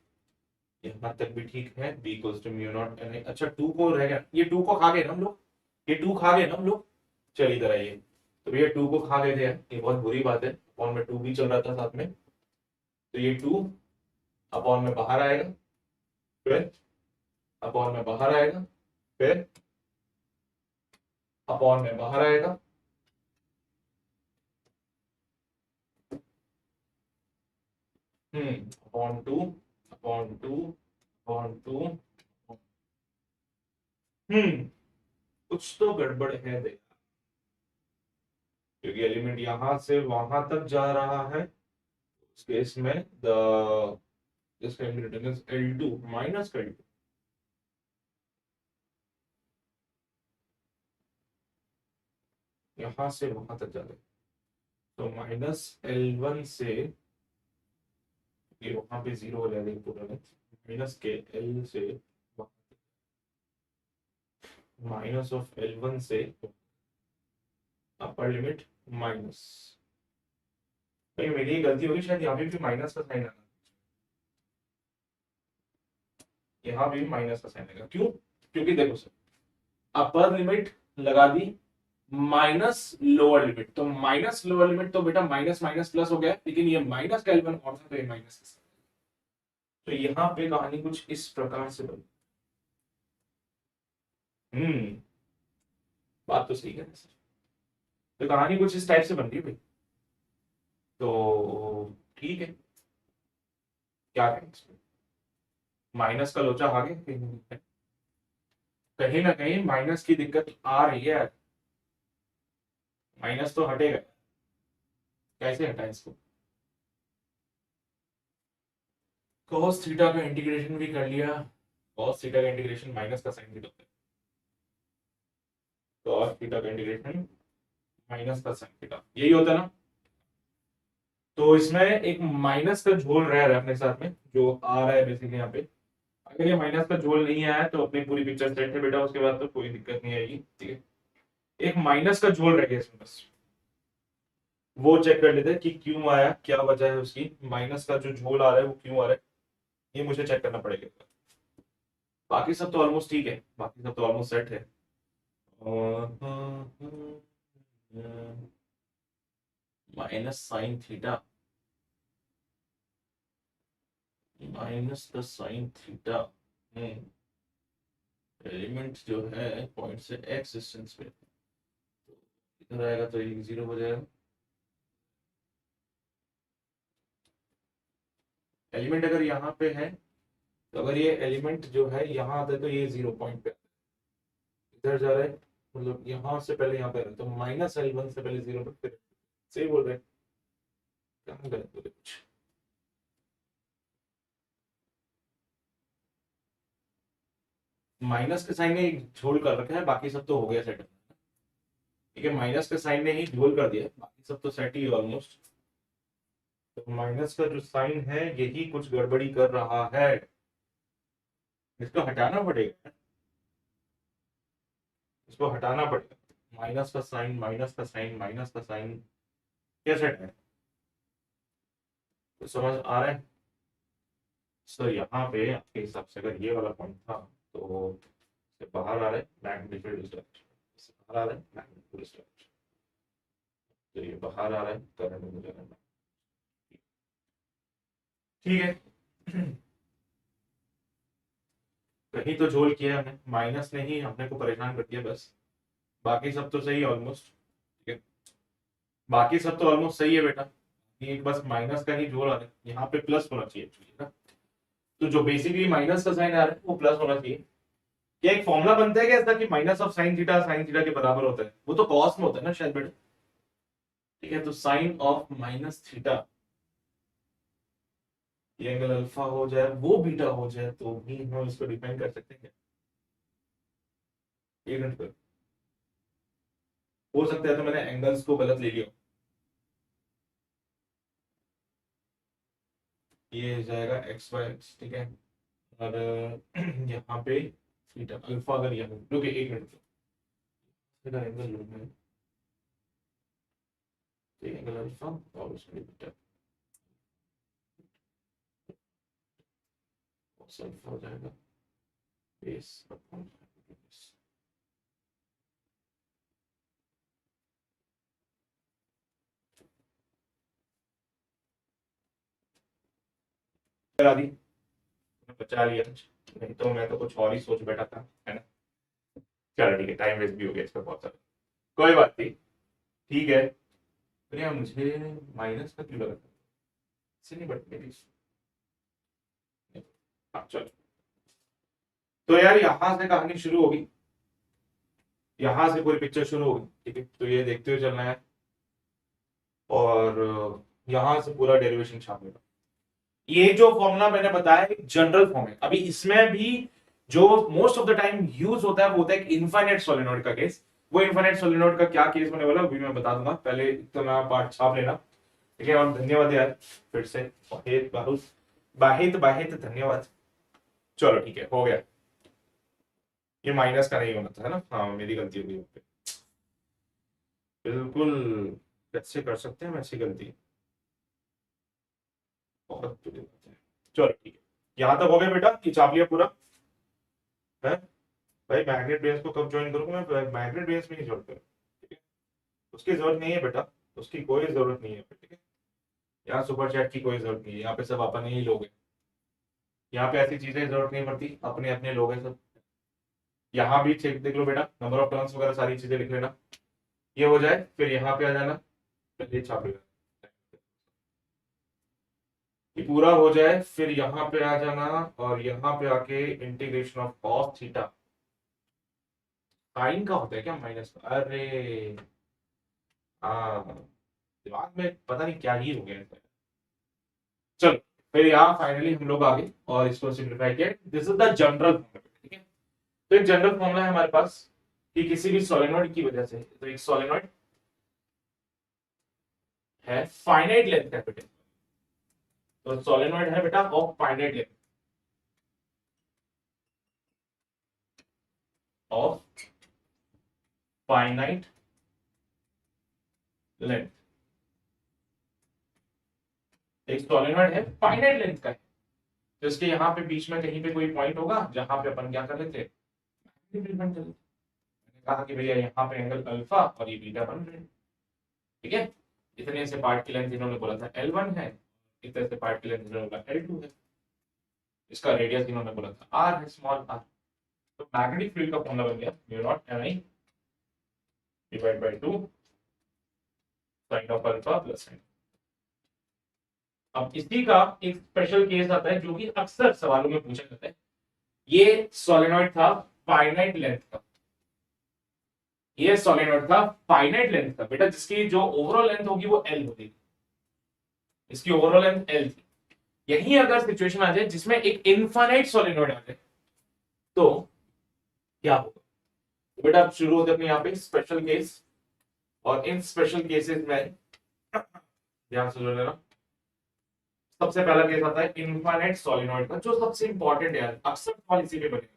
यहां तक भी ठीक है, B equals to mu naught N I. अच्छा, टू को रह गया, ये टू को खा गए ना हम लोग, ये टू खा गए ना हम लोग, चलिए इधर आइए, तो भैया टू को खा गए थे, ये बहुत बुरी बात है, अपॉन में टू भी चल रहा था साथ में, तो ये टू अपॉन में बाहर आएगा, फिर अपॉन में बाहर आएगा, फिर अपॉन में बाहर आएगा, upon two, upon two, upon two, कुछ तो गड़बड़ है देखा, क्योंकि एलिमेंट यहां से वहां तक जा रहा है, उस केस में द इसका इज L2 माइनस का L2, यहां से वहां तक जा रहा है, तो माइनस L1 से ये वहां पे जीरो हो जाएगा टोटल, माइनस के L से माइनस ऑफ L1 से अपर लिमिट माइनस, भाई मेरी ये गलती होगी शायद, यहाँ पे भी माइनस का साइन आना, यहाँ भी माइनस का साइन आएगा, क्यों? क्योंकि देखो सर, अपर लिमिट लगा दी माइनस लोअर लिमिट, तो माइनस लोअर लिमिट तो बेटा माइनस माइनस प्लस हो गया, लेकिन ये माइनस का L1 और था तो ये माइनस, तो यहाँ पे कहानी कुछ इस प्रकार से बनी। हम्म, बात तो सही है सर। तो कहानी कुछ इस टाइप से बन रही है भाई। तो ठीक है, क्या करें इसमें। माइनस का लोचा आ गया कहीं ना कहीं माइनस की दिक्कत आ रही है। माइनस तो हटेगा, कैसे हटाए इसको। cos थीटा का इंटीग्रेशन भी कर लिया। cos थीटा का इंटीग्रेशन माइनस का साइन थीटा होता है। cos थीटा का इंटीग्रेशन माइनस का साइन थीटा यही होता है ना। तो इसमें एक माइनस का झोल रह रहा है अपने साथ में जो आ रहा है बेसिकली यहाँ पे। अगर ये माइनस का झोल नहीं आया तो अपनी पूरी पिक्चर सेट है बेटा, उसके बाद तो कोई दिक्कत नहीं आएगी। ठीक है, एक माइनस का झोल रह गया इसमें बस, वो चेक कर लेते हैं कि क्यों आया, क्या वजह है उसकी। माइनस का जो झोल आ रहा है वो क्यों आ रहा है, ये मुझे चेक करना पड़ेगा। बाकी सब तो ऑलमोस्ट ठीक है, बाकी सब तो ऑलमोस्ट सेट है। माइनस साइन थीटा, माइनस का साइन थीटा। एलिमेंट जो है पॉइंट से एक्स डिस्टेंस पे, तो इधर आएगा तो ये जीरो हो जाएगा। एलिमेंट अगर यहाँ पे है, तो अगर ये एलिमेंट जो है यहाँ आता है तो ये 0 पॉइंट पे इधर जा रहा है, मतलब यहाँ से पहले यहाँ पे आ रहा है, तो माइनस L1 से पहले 0 पे फिर सही बोल रहे हैं। कहाँ गलत बोले कुछ। माइनस के साइन ने एक झोल कर रखा है, बाकी सब तो हो गया सेट। ठीक है, माइनस के साइन ने ही झोल कर दिया, बाकी सब तो सेट ही ऑलमोस्ट। तो माइनस का जो साइन है यही कुछ गड़बड़ी कर रहा है, इसको हटाना पड़ेगा, इसको हटाना पड़ेगा। माइनस का साइन, माइनस का साइन, माइनस का साइन क्या सेट है, तो समझ आ रहा है। सर यहाँ पे आपके हिसाब से अगर ये वाला पॉइंट था तो इससे बाहर आ रहा है मैग्नीट्यूड डायरेक्शन, इससे बाहर आ रहा है मैग्नीट्यूड डायरेक्शन, तो ये बाहर आ रहा है करंट मुझे करना। ठीक है, कहीं तो झोल किया हमने, माइनस ने ही हमने को परेशान कर दिया बस। बाकी सब तो सही है ऑलमोस्ट। ठीक है, बाकी सब तो ऑलमोस्ट सही है बेटा, ये बस माइनस का ही झोल आ रहा है, यहाँ पे प्लस होना चाहिए एक्चुअली ना। तो जो बेसिकली माइनस का साइन आ रहा है वो प्लस होना चाहिए। क्या एक फॉर्मूला बनता है क्या ऐसा कि माइनस ऑफ साइन थीटा के बराबर होता है, वो तो कॉस में होता है ना शायद बेटा। ठीक है, तो साइन ऑफ माइनस थीटा, ये एंगल अल्फा हो जाए वो बीटा हो जाए तो भी हम इसको डिफाइन कर सकते हैं क्या। एक मिनट पर, हो सकता है तो मैंने एंगल्स को गलत ले लिया, ये हो जाएगा एक्स बाय एक्स। ठीक है, और यहाँ पे थीटा अल्फा अगर यहाँ रुके एक मिनट, एंगल लूंगा, एंगल अल्फा और उसमें बीटा अल्फा हो जाएगा बेस अपॉन बेस। करा दी, बचा लिया, नहीं तो मैं तो कुछ और ही सोच बैठा था, है ना। चलो ठीक है, टाइम वेस्ट भी हो गया इसका बहुत सारा, कोई बात नहीं। ठीक है, अरे यार मुझे माइनस का क्यों लगा, इससे नहीं बढ़ मेरी। हाँ चलो, तो यार यहाँ से कहानी शुरू होगी, यहाँ से पूरी पिक्चर शुरू होगी। ठीक है, तो ये देखते हुए चलना है, और यहाँ से पूरा डेरिवेशन छापेगा। ये जो फॉर्मूला मैंने बताया एक जनरल फॉर्म है, अभी इसमें भी जो most of the time use होता है वो होता है इनफाइनाइट सोलेनोइड का केस। वो इनफाइनाइट सोलेनोइड का क्या केस होने वाला अभी मैं बता दूंगा, पहले इतना पार्ट छाप लेना। ठीक है, और धन्यवाद यार फिर से, बाहित बहुत बाहित बाहित धन्यवाद। चलो ठीक है, हो गया। ये माइनस का नहीं होना था, है ना, हाँ मेरी गलती होगी। बिल्कुल, कैसे कर सकते हैं वैसी गलती, बहुत बुरी बात है। चलो ठीक है, यहाँ तक हो गया बेटा, ये चाप लिया पूरा है। भाई मैग्नेट बेस को कब ज्वाइन करूँ मैं, मैग्नेट बेस में नहीं ज्वाइन करूँ। ठीक है, उसकी जरूरत नहीं है बेटा, उसकी कोई जरूरत नहीं है। ठीक है, यहाँ सुपर चैट की कोई जरूरत नहीं है, यहाँ पे सब अपने ही लोग हैं, यहाँ पे ऐसी चीजें जरूरत नहीं पड़ती, अपने अपने लोग हैं सब। यहाँ भी चेक देख लो बेटा, नंबर ऑफ टर्न्स वगैरह सारी चीजें लिख लेना। ये हो जाए फिर यहाँ पे आ जाना, पहले छापेगा, ये पूरा हो जाए फिर यहाँ पे आ जाना और यहाँ पे आके integration of cos theta, sine का होता है क्या माइनस का, अरे हाँ दिमाग में पता नहीं क्या ही हो गया है। चलो फिर यहाँ फाइनली हम लोग आगे और इसको सिंप्लीफाई किया, this is the general formula, ठीक है। तो एक जनरल फॉर्मूला है हमारे पास कि किसी भी सोलेनोइड की वजह से, तो एक सोलेनोइड है फाइनाइट लेंथ कैपिटल, तो सोलेनोइड है बेटा of finite length, of finite length, एक सोलेनोइड है फाइनाइट लेंथ का है, तो इसके यहाँ पे बीच में कहीं पे कोई पॉइंट होगा जहां पे अपन क्या कर लेते हैं, मैंने कहा कि भैया यहाँ पे एंगल अल्फा और ये बीटा बन रहे हैं, ठीक है। इतने से पार्ट की लेंथ इन्होंने बोला था L1 है, इतने से पार्ट की लेंथ इन्होंने बोला L2 है, इसका रेडियस इन्होंने बोला था R है, स्मॉल r, तो मैग्नेटिक फील्ड का फॉर्मूला बन गया mu naught Ni divide by 2 sine of alpha plus sine. अब इसी का एक स्पेशल केस आता है जो कि अक्सर सवालों में पूछा जाता है, ये सोलेनोइड था फाइनाइट लेंथ का, ये सोलेनोइड था फाइनाइट लेंथ का बेटा, जिसकी जो ओवरऑल लेंथ होगी वो L होगी, इसकी ओवरऑल लेंथ L थी। यही अगर सिचुएशन आ जाए जिसमें एक इनफाइनाइट सोलेनोइड आ जाए तो क्या होगा, तो बेटा अब शुरू होते अपने यहाँ पे स्पेशल केस, और इन स्पेशल केसेस में ध्यान से सुन लेना। सबसे पहला केस आता है इनफाइनाइट सोलेनोइड का, जो सबसे इंपॉर्टेंट है, अक्सर सवाल इसी पे बनेगा।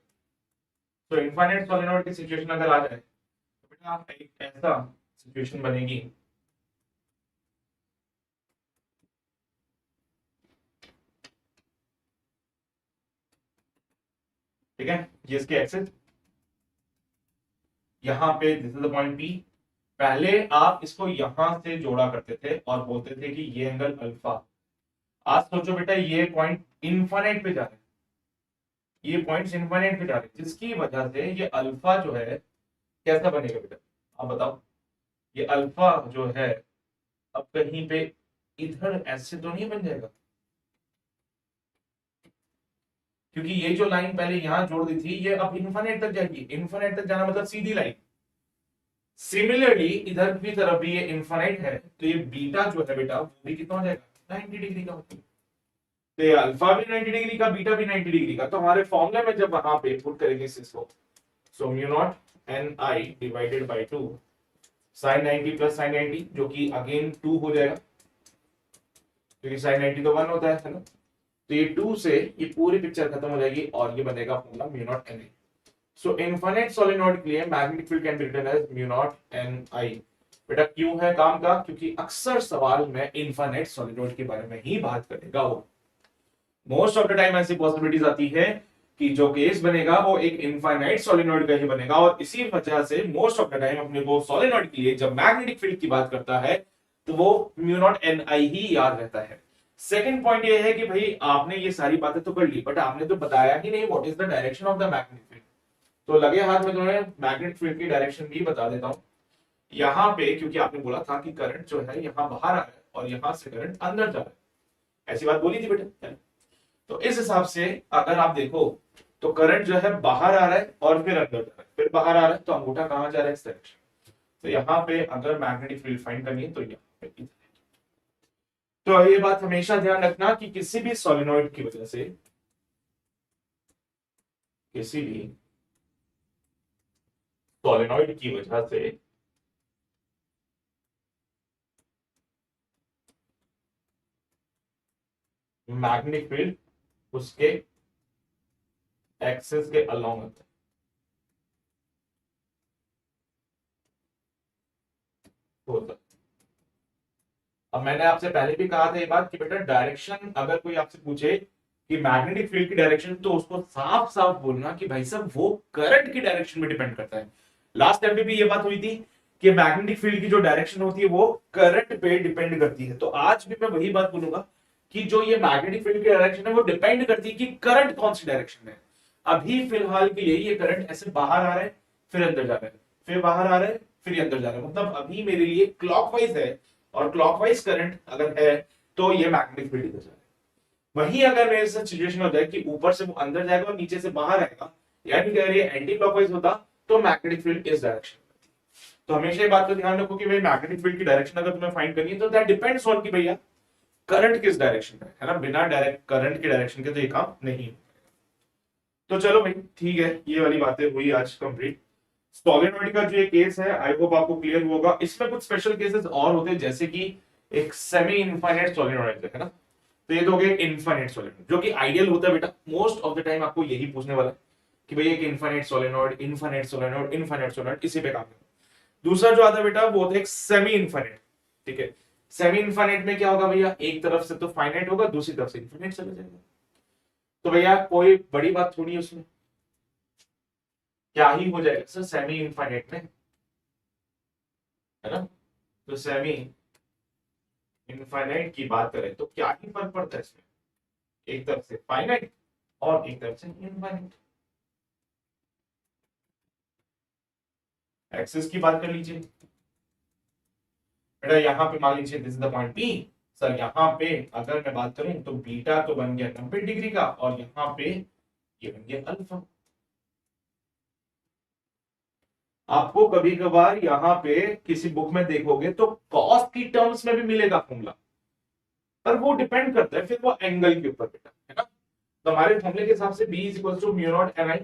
तो इनफाइनाइट सोलेनोइड की सिचुएशन अगर आ जाए तो बेटा एक ऐसा सिचुएशन बनेगी, ठीक है, ये इसके एक्सिस, यहाँ पे this is the point P, पहले आप इसको यहां से जोड़ा करते थे और बोलते थे कि ये एंगल अल्फा, आज सोचो बेटा ये पॉइंट इनफाइनाइट पे जा रहे हैं, ये पॉइंट्स इनफाइनाइट पे जा रहे हैं, जिसकी वजह से ये अल्फा जो है कैसा बनेगा बेटा, आप बताओ, ये अल्फा जो है अब कहीं पे इधर ऐसे तो नहीं बन जाएगा, क्योंकि ये जो लाइन पहले यहां जोड़ दी थी ये अब इनफाइनाइट तक जाएगी, इनफाइनाइट तक जाना मतलब सीधी लाइन। सिमिलरली इधर की तरफ भी ये इनफाइनाइट है, तो ये बीटा जो है बेटा वो भी कितना हो जाएगा 90 डिग्री का होगा, तो ये अल्फा भी 90 डिग्री का, बीटा भी 90 डिग्री का, तो हमारे फॉर्मूले में जब वहां पे पुट करेंगे इसको, so mu naught N I divided by 2 sine 90 plus sine 90, जो कि अगेन 2 हो जाएगा, क्योंकि साइन 90 तो 1 होता है ना, तो ये 2 से ये पूरी पिक्चर खत्म हो जाएगी और ये बनेगा formula mu naught N I. So infinite solenoid के लिए magnetic field can be written as mu naught N I. Beta क्यों है काम का, क्योंकि अक्सर सवाल में इनफाइनाइट सोलेनोइड के बारे में ही बात करेगा वो, मोस्ट ऑफ द टाइम ऐसी पॉसिबिलिटीज आती है कि जो केस बनेगा वो एक इनफाइनाइट सोलेनोइड का ही बनेगा, और इसी वजह से मोस्ट ऑफ द टाइम अपने को सोलेनोइड के लिए जब मैग्नेटिक फील्ड की बात करता है तो वो म्यू नॉट एन आई ही याद रहता है। सेकंड पॉइंट ये है कि भाई आपने ये सारी बातें तो कर ली, बट आपने तो बताया ही नहीं what is the direction of the magnetic field, तो लगे हाथ में तुम्हें मैग्नेटिक फील्ड की डायरेक्शन भी बता देता हूं। यहाँ पे क्योंकि आपने बोला था कि करंट जो है यहाँ बाहर आ रहा है और यहाँ से करंट अंदर जा रहा है, ऐसी बात बोली थी बेटा, तो इस हिसाब से अगर आप देखो तो करंट जो है बाहर आ रहा है और फिर अंदर जा रहा है, फिर बाहर आ रहा है, तो अंगूठा कहां जा रहा है, इस डायरेक्शन, तो यहाँ पे अगर मैग्नेटिक फील्ड फाइंड करनी है तो यहाँ पे इधर। तो ये बात हमेशा ध्यान रखना कि किसी भी सोलेनोइड की वजह से, किसी भी सोलेनोइड की वजह से मैग्नेटिक फील्ड उसके एक्सिस के अलोंग होता है, होता है। अब मैंने आपसे पहले भी कहा था ये बात कि बेटा डायरेक्शन अगर कोई आपसे पूछे कि मैग्नेटिक फील्ड की डायरेक्शन, तो उसको साफ साफ बोलना कि भाई साहब वो करंट की डायरेक्शन में डिपेंड करता है। लास्ट टाइम पे भी ये बात हुई थी कि मैग्नेटिक फील्ड की जो डायरेक्शन होती है वो करंट पे डिपेंड करती है, तो आज भी मैं वही बात बोलूंगा कि जो ये मैग्नेटिक फील्ड की डायरेक्शन है वो डिपेंड करती है कि करंट कौन सी डायरेक्शन है। अभी फिलहाल के लिए ये करंट ऐसे बाहर आ रहा है, फिर अंदर जा रहा है, फिर बाहर आ रहा है, फिर अंदर जा रहा है, मतलब अभी मेरे लिए क्लॉकवाइज है, और क्लॉकवाइज करंट अगर है तो ये मैग्नेटिक फील्ड इधर जा रहा है। वहीं अगर मेरे साथ सिचुएशन हो जाए कि ऊपर से वो अंदर जाएगा और नीचे से बाहर आएगा, यानी कि अगर ये एंटी क्लॉकवाइज होता तो मैग्नेटिक फील्ड इस डायरेक्शन। तो हमेशा ये बात का ध्यान रखो कि भाई मैग्नेटिक फील्ड की डायरेक्शन अगर तुम्हें फाइंड करनी है तो दैट डिपेंड्स ऑन कि भैया करंट किस डायरेक्शन में है ना, बिना डायरेक्ट करंट के डायरेक्शन के तो ये काम नहीं। तो चलो भाई ठीक है, ये वाली बातें हुई आज कंप्लीट। सोलेनॉइड का जो ये केस है आई होप आपको क्लियर होगा। इसमें कुछ स्पेशल केसेस और होते हैं, जैसे कि एक सेमी इनफाइनाइट सोलेनॉइड है ना, तो ये तो हो गया इनफाइनाइट सोलेनॉइड, जो कि आइडियल होता है बेटा, मोस्ट ऑफ द टाइम आपको यही पूछने वाला है कि भाई एक infinite solenoid, infinite solenoid, infinite solenoid, इसी पे काम है। दूसरा जो आता है बेटा वो होता है एक सेमी इनफाइनाइट, ठीक है। सेमी इनफाइनाइट में क्या होगा भैया, एक तरफ से तो फाइनाइट होगा, दूसरी तरफ से इनफाइनाइट चला जाएगा। तो भैया कोई बड़ी बात थोड़ी है उसमें, क्या ही हो जाएगा सर सेमी इनफाइनाइट में, है ना। तो सेमी इनफाइनाइट की बात करें तो क्या ही फर्क पड़ता है इसमें, एक तरफ से फाइनाइट और एक तरफ से इनफाइनाइट। एक्सिस की बात कर लीजिए बेटा, यहाँ पे मान लीजिए this is the point P, sir यहाँ पे अगर मैं बात करूं तो बीटा तो बन गया 90 डिग्री का, और यहाँ पे ये बन गया अल्फा। आपको कभी कभार यहाँ पे किसी बुक में देखोगे तो कॉस की टर्म्स में भी मिलेगा फॉर्मूला, पर वो डिपेंड करता है फिर वो एंगल के ऊपर बेटा, है ना। तो हमारे फॉर्मूले के हिसाब से b is equal to mu naught N I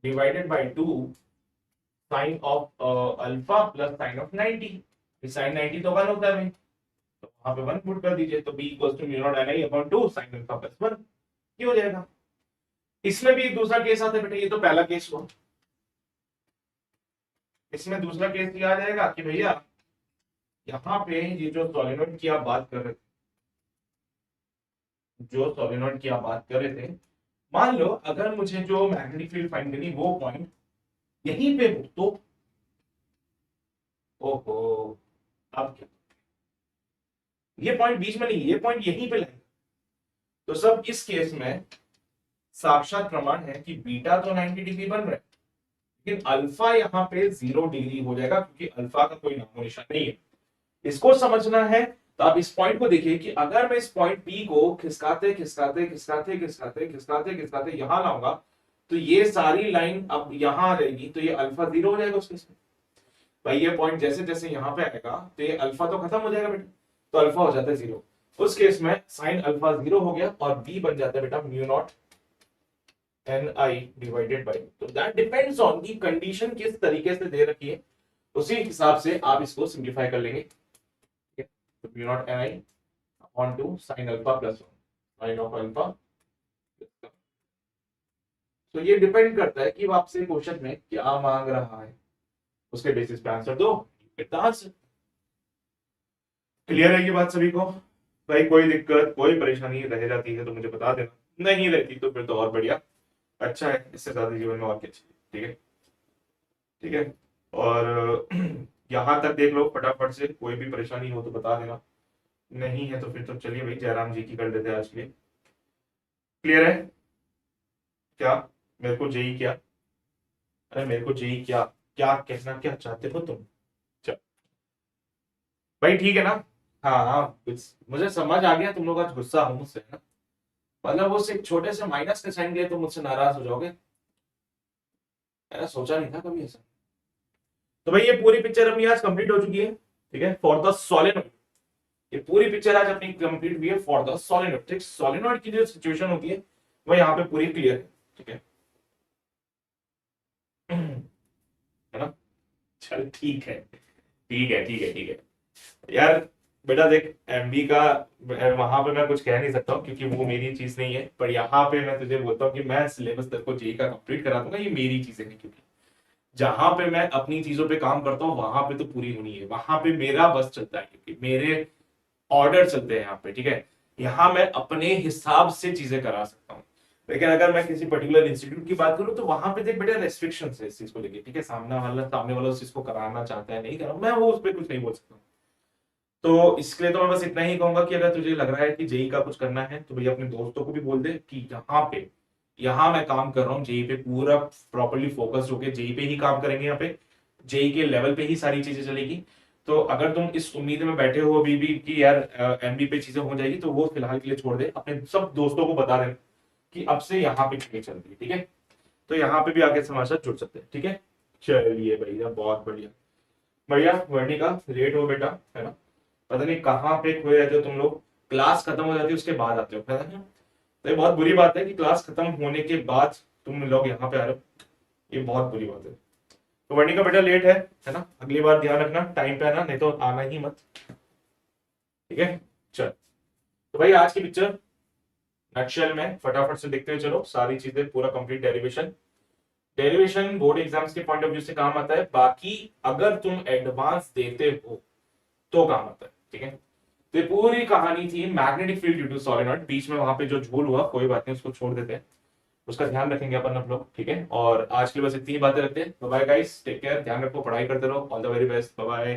divided by 2 sine of alpha plus sine of 90। Sine 90 तो 1 होता है भाई, तो वहां पे 1 पुट कर दीजिए, तो b equal to mu naught N I upon 2 sine alpha plus 1, ये हो जाएगा। इसमें भी एक दूसरा केस आता है बेटा, ये तो पहला केस हुआ, इसमें दूसरा केस ये आ जाएगा कि भैया यहाँ पे ये जो सोलेनॉइड की आप बात कर रहे थे, जो सोलेनॉइड की आप बात कर रहे थे, मान लो अगर मुझे जो मैग्नेटिक फील्ड फाइंड करनी वो पॉइंट यहीं पे हो तो, ओहो, अब क्या, ये पॉइंट बीच में नहीं, ये पॉइंट यहीं पे लगेगा। तो सब इस केस में साक्षात प्रमाण है कि बीटा तो 90 डिग्री बन रहा है, लेकिन अल्फा यहाँ पे 0 डिग्री हो जाएगा, क्योंकि अल्फा का कोई नामो निशान नहीं है। इसको समझना है तो आप इस पॉइंट को देखिए कि अगर मैं इस पॉइंट पी को खिसकाते खिसकाते खिसकाते खिसकाते खिसकाते खिसकाते यहां लाऊंगा, तो ये सारी लाइन अब यहां आ जाएगी, तो ये अल्फा 0 हो जाएगा उसके इसमें। भाई ये पॉइंट जैसे जैसे यहाँ पे आएगा तो ये अल्फा तो खत्म हो जाएगा बेटा, तो अल्फा हो जाता है 0। उस केस में साइन अल्फा 0 हो गया और बी बन जाता है beta mu naught N I divided by, तो that depends on the condition किस तरीके से दे रखी है, उसी हिसाब से आप इसको सिंप्लीफाई कर लेंगे। तो mu naught N I upon 2 sine alpha plus 1 sine of alpha. तो ये डिपेंड करता है कि आपसे क्वेश्चन में क्या मांग रहा है, उसके बेसिस पे आंसर दो, आंसर। क्लियर है ये बात सभी को? भाई कोई दिक्कत कोई परेशानी रह जाती है तो मुझे बता देना, नहीं रहती तो फिर तो और बढ़िया, अच्छा है, इससे ज्यादा जीवन में और क्या चाहिए। ठीक है, ठीक है। और यहां तक देख लो फटाफट से, कोई भी परेशानी हो तो बता देना, नहीं है तो फिर तो चलिए भाई जयराम जी की कर देते हैं आज के लिए। क्लियर है क्या? मेरे को जेई क्या, अरे मेरे को जेई क्या, क्या कहना क्या चाहते हो तुम? चल भाई ठीक है ना। हाँ हाँ, मुझे समझ आ गया तुम लोग आज गुस्सा हो मुझसे, है ना, मतलब वो सिर्फ छोटे से माइनस के साइन गए तो मुझसे नाराज हो जाओगे, मैंने सोचा नहीं था कभी ऐसा। तो भाई ये पूरी पिक्चर अपनी आज कंप्लीट हो चुकी है, ठीक है, फॉर द सोलेनॉइड। ये पूरी पिक्चर आज अपनी कंप्लीट हुई है फॉर द सोलेनॉइड। ठीक, सोलेनॉइड की जो सिचुएशन होती है वो यहाँ पे पूरी क्लियर है, ठीक है ना। चल ठीक है, ठीक है, ठीक है, ठीक है यार। बेटा देख एमबी का वहां पे मैं कुछ कह नहीं सकता हूँ क्योंकि वो मेरी चीज नहीं है, पर यहाँ पे मैं तुझे बोलता हूँ कि मैं सिलेबस तेरे को जेई का कंप्लीट करा दूंगा, ये मेरी चीजें नहीं, क्योंकि जहां पे मैं अपनी चीजों पे काम करता हूँ वहां पे तो पूरी होनी है, वहां पे मेरा बस चलता है, क्योंकि मेरे ऑर्डर चलते हैं यहाँ पे, ठीक है। यहाँ मैं अपने हिसाब से चीजें करा सकता हूँ, लेकिन अगर मैं किसी पर्टिकुलर इंस्टीट्यूट की बात करूँ तो वहां पे देख बेटा रेस्ट्रिक्शन है इस चीज को लेके, ठीक है। सामने वाला उस चीज को कराना चाहता है, नहीं करा, मैं वो उस पर कुछ नहीं बोल सकता। तो इसके लिए तो मैं बस इतना ही कहूंगा कि अगर तुझे लग रहा है कि जेई का कुछ करना है तो भैया अपने दोस्तों को भी बोल दे कि यहाँ पे यहाँ मैं काम कर रहा हूँ जेई पे, पूरा प्रॉपरली फोकस्ड होके जेई पे ही काम करेंगे। यहाँ पे जेई के लेवल पे ही सारी चीजें चलेगी। तो अगर तुम इस उम्मीद में बैठे हो अभी भी कि यार एमबी पे चीजें हो जाएगी, तो वो फिलहाल के लिए छोड़ दे, अपने सब दोस्तों को बता देना कि अब से यहाँ पे चीजें चल रही है, ठीक है। तो यहाँ पे भी आगे से हमारे साथ जुड़ सकते हैं, ठीक है। चलिए भैया, बहुत बढ़िया बढ़िया। वर्णिका लेट हो बेटा, है ना। पता नहीं कहाँ पे खोए रहते हो तुम लोग, क्लास खत्म हो जाती है उसके बाद आते हो, पता है। तो ये बहुत बुरी बात है कि क्लास खत्म होने के बाद तुम लोग यहाँ पे आ रहे हो, ये बहुत बुरी बात है। तो वर्णिका बेटा लेट है ना, अगली बार ध्यान रखना टाइम पे आना, नहीं तो आना ही मत, ठीक है। चल, तो भाई आज की पिक्चर नटशेल में फटाफट से देखते हुए चलो, सारी चीजें पूरा complete derivation. Derivation board exams के पॉइंट ऑफ व्यू से काम आता है, बाकी अगर तुम एडवांस देते हो तो काम आता है, ठीक है। तो ये पूरी कहानी थी magnetic field due to solenoid, बीच में वहां पे जो झूल हुआ कोई बात नहीं, उसको छोड़ देते हैं, उसका ध्यान रखेंगे अपन आप लोग, ठीक है। और आज के लिए बस इतनी ही बातें रखते हैं। बाय गाइस, टेक केयर, ध्यान रखो, पढ़ाई करते रहो, all the very best, bye.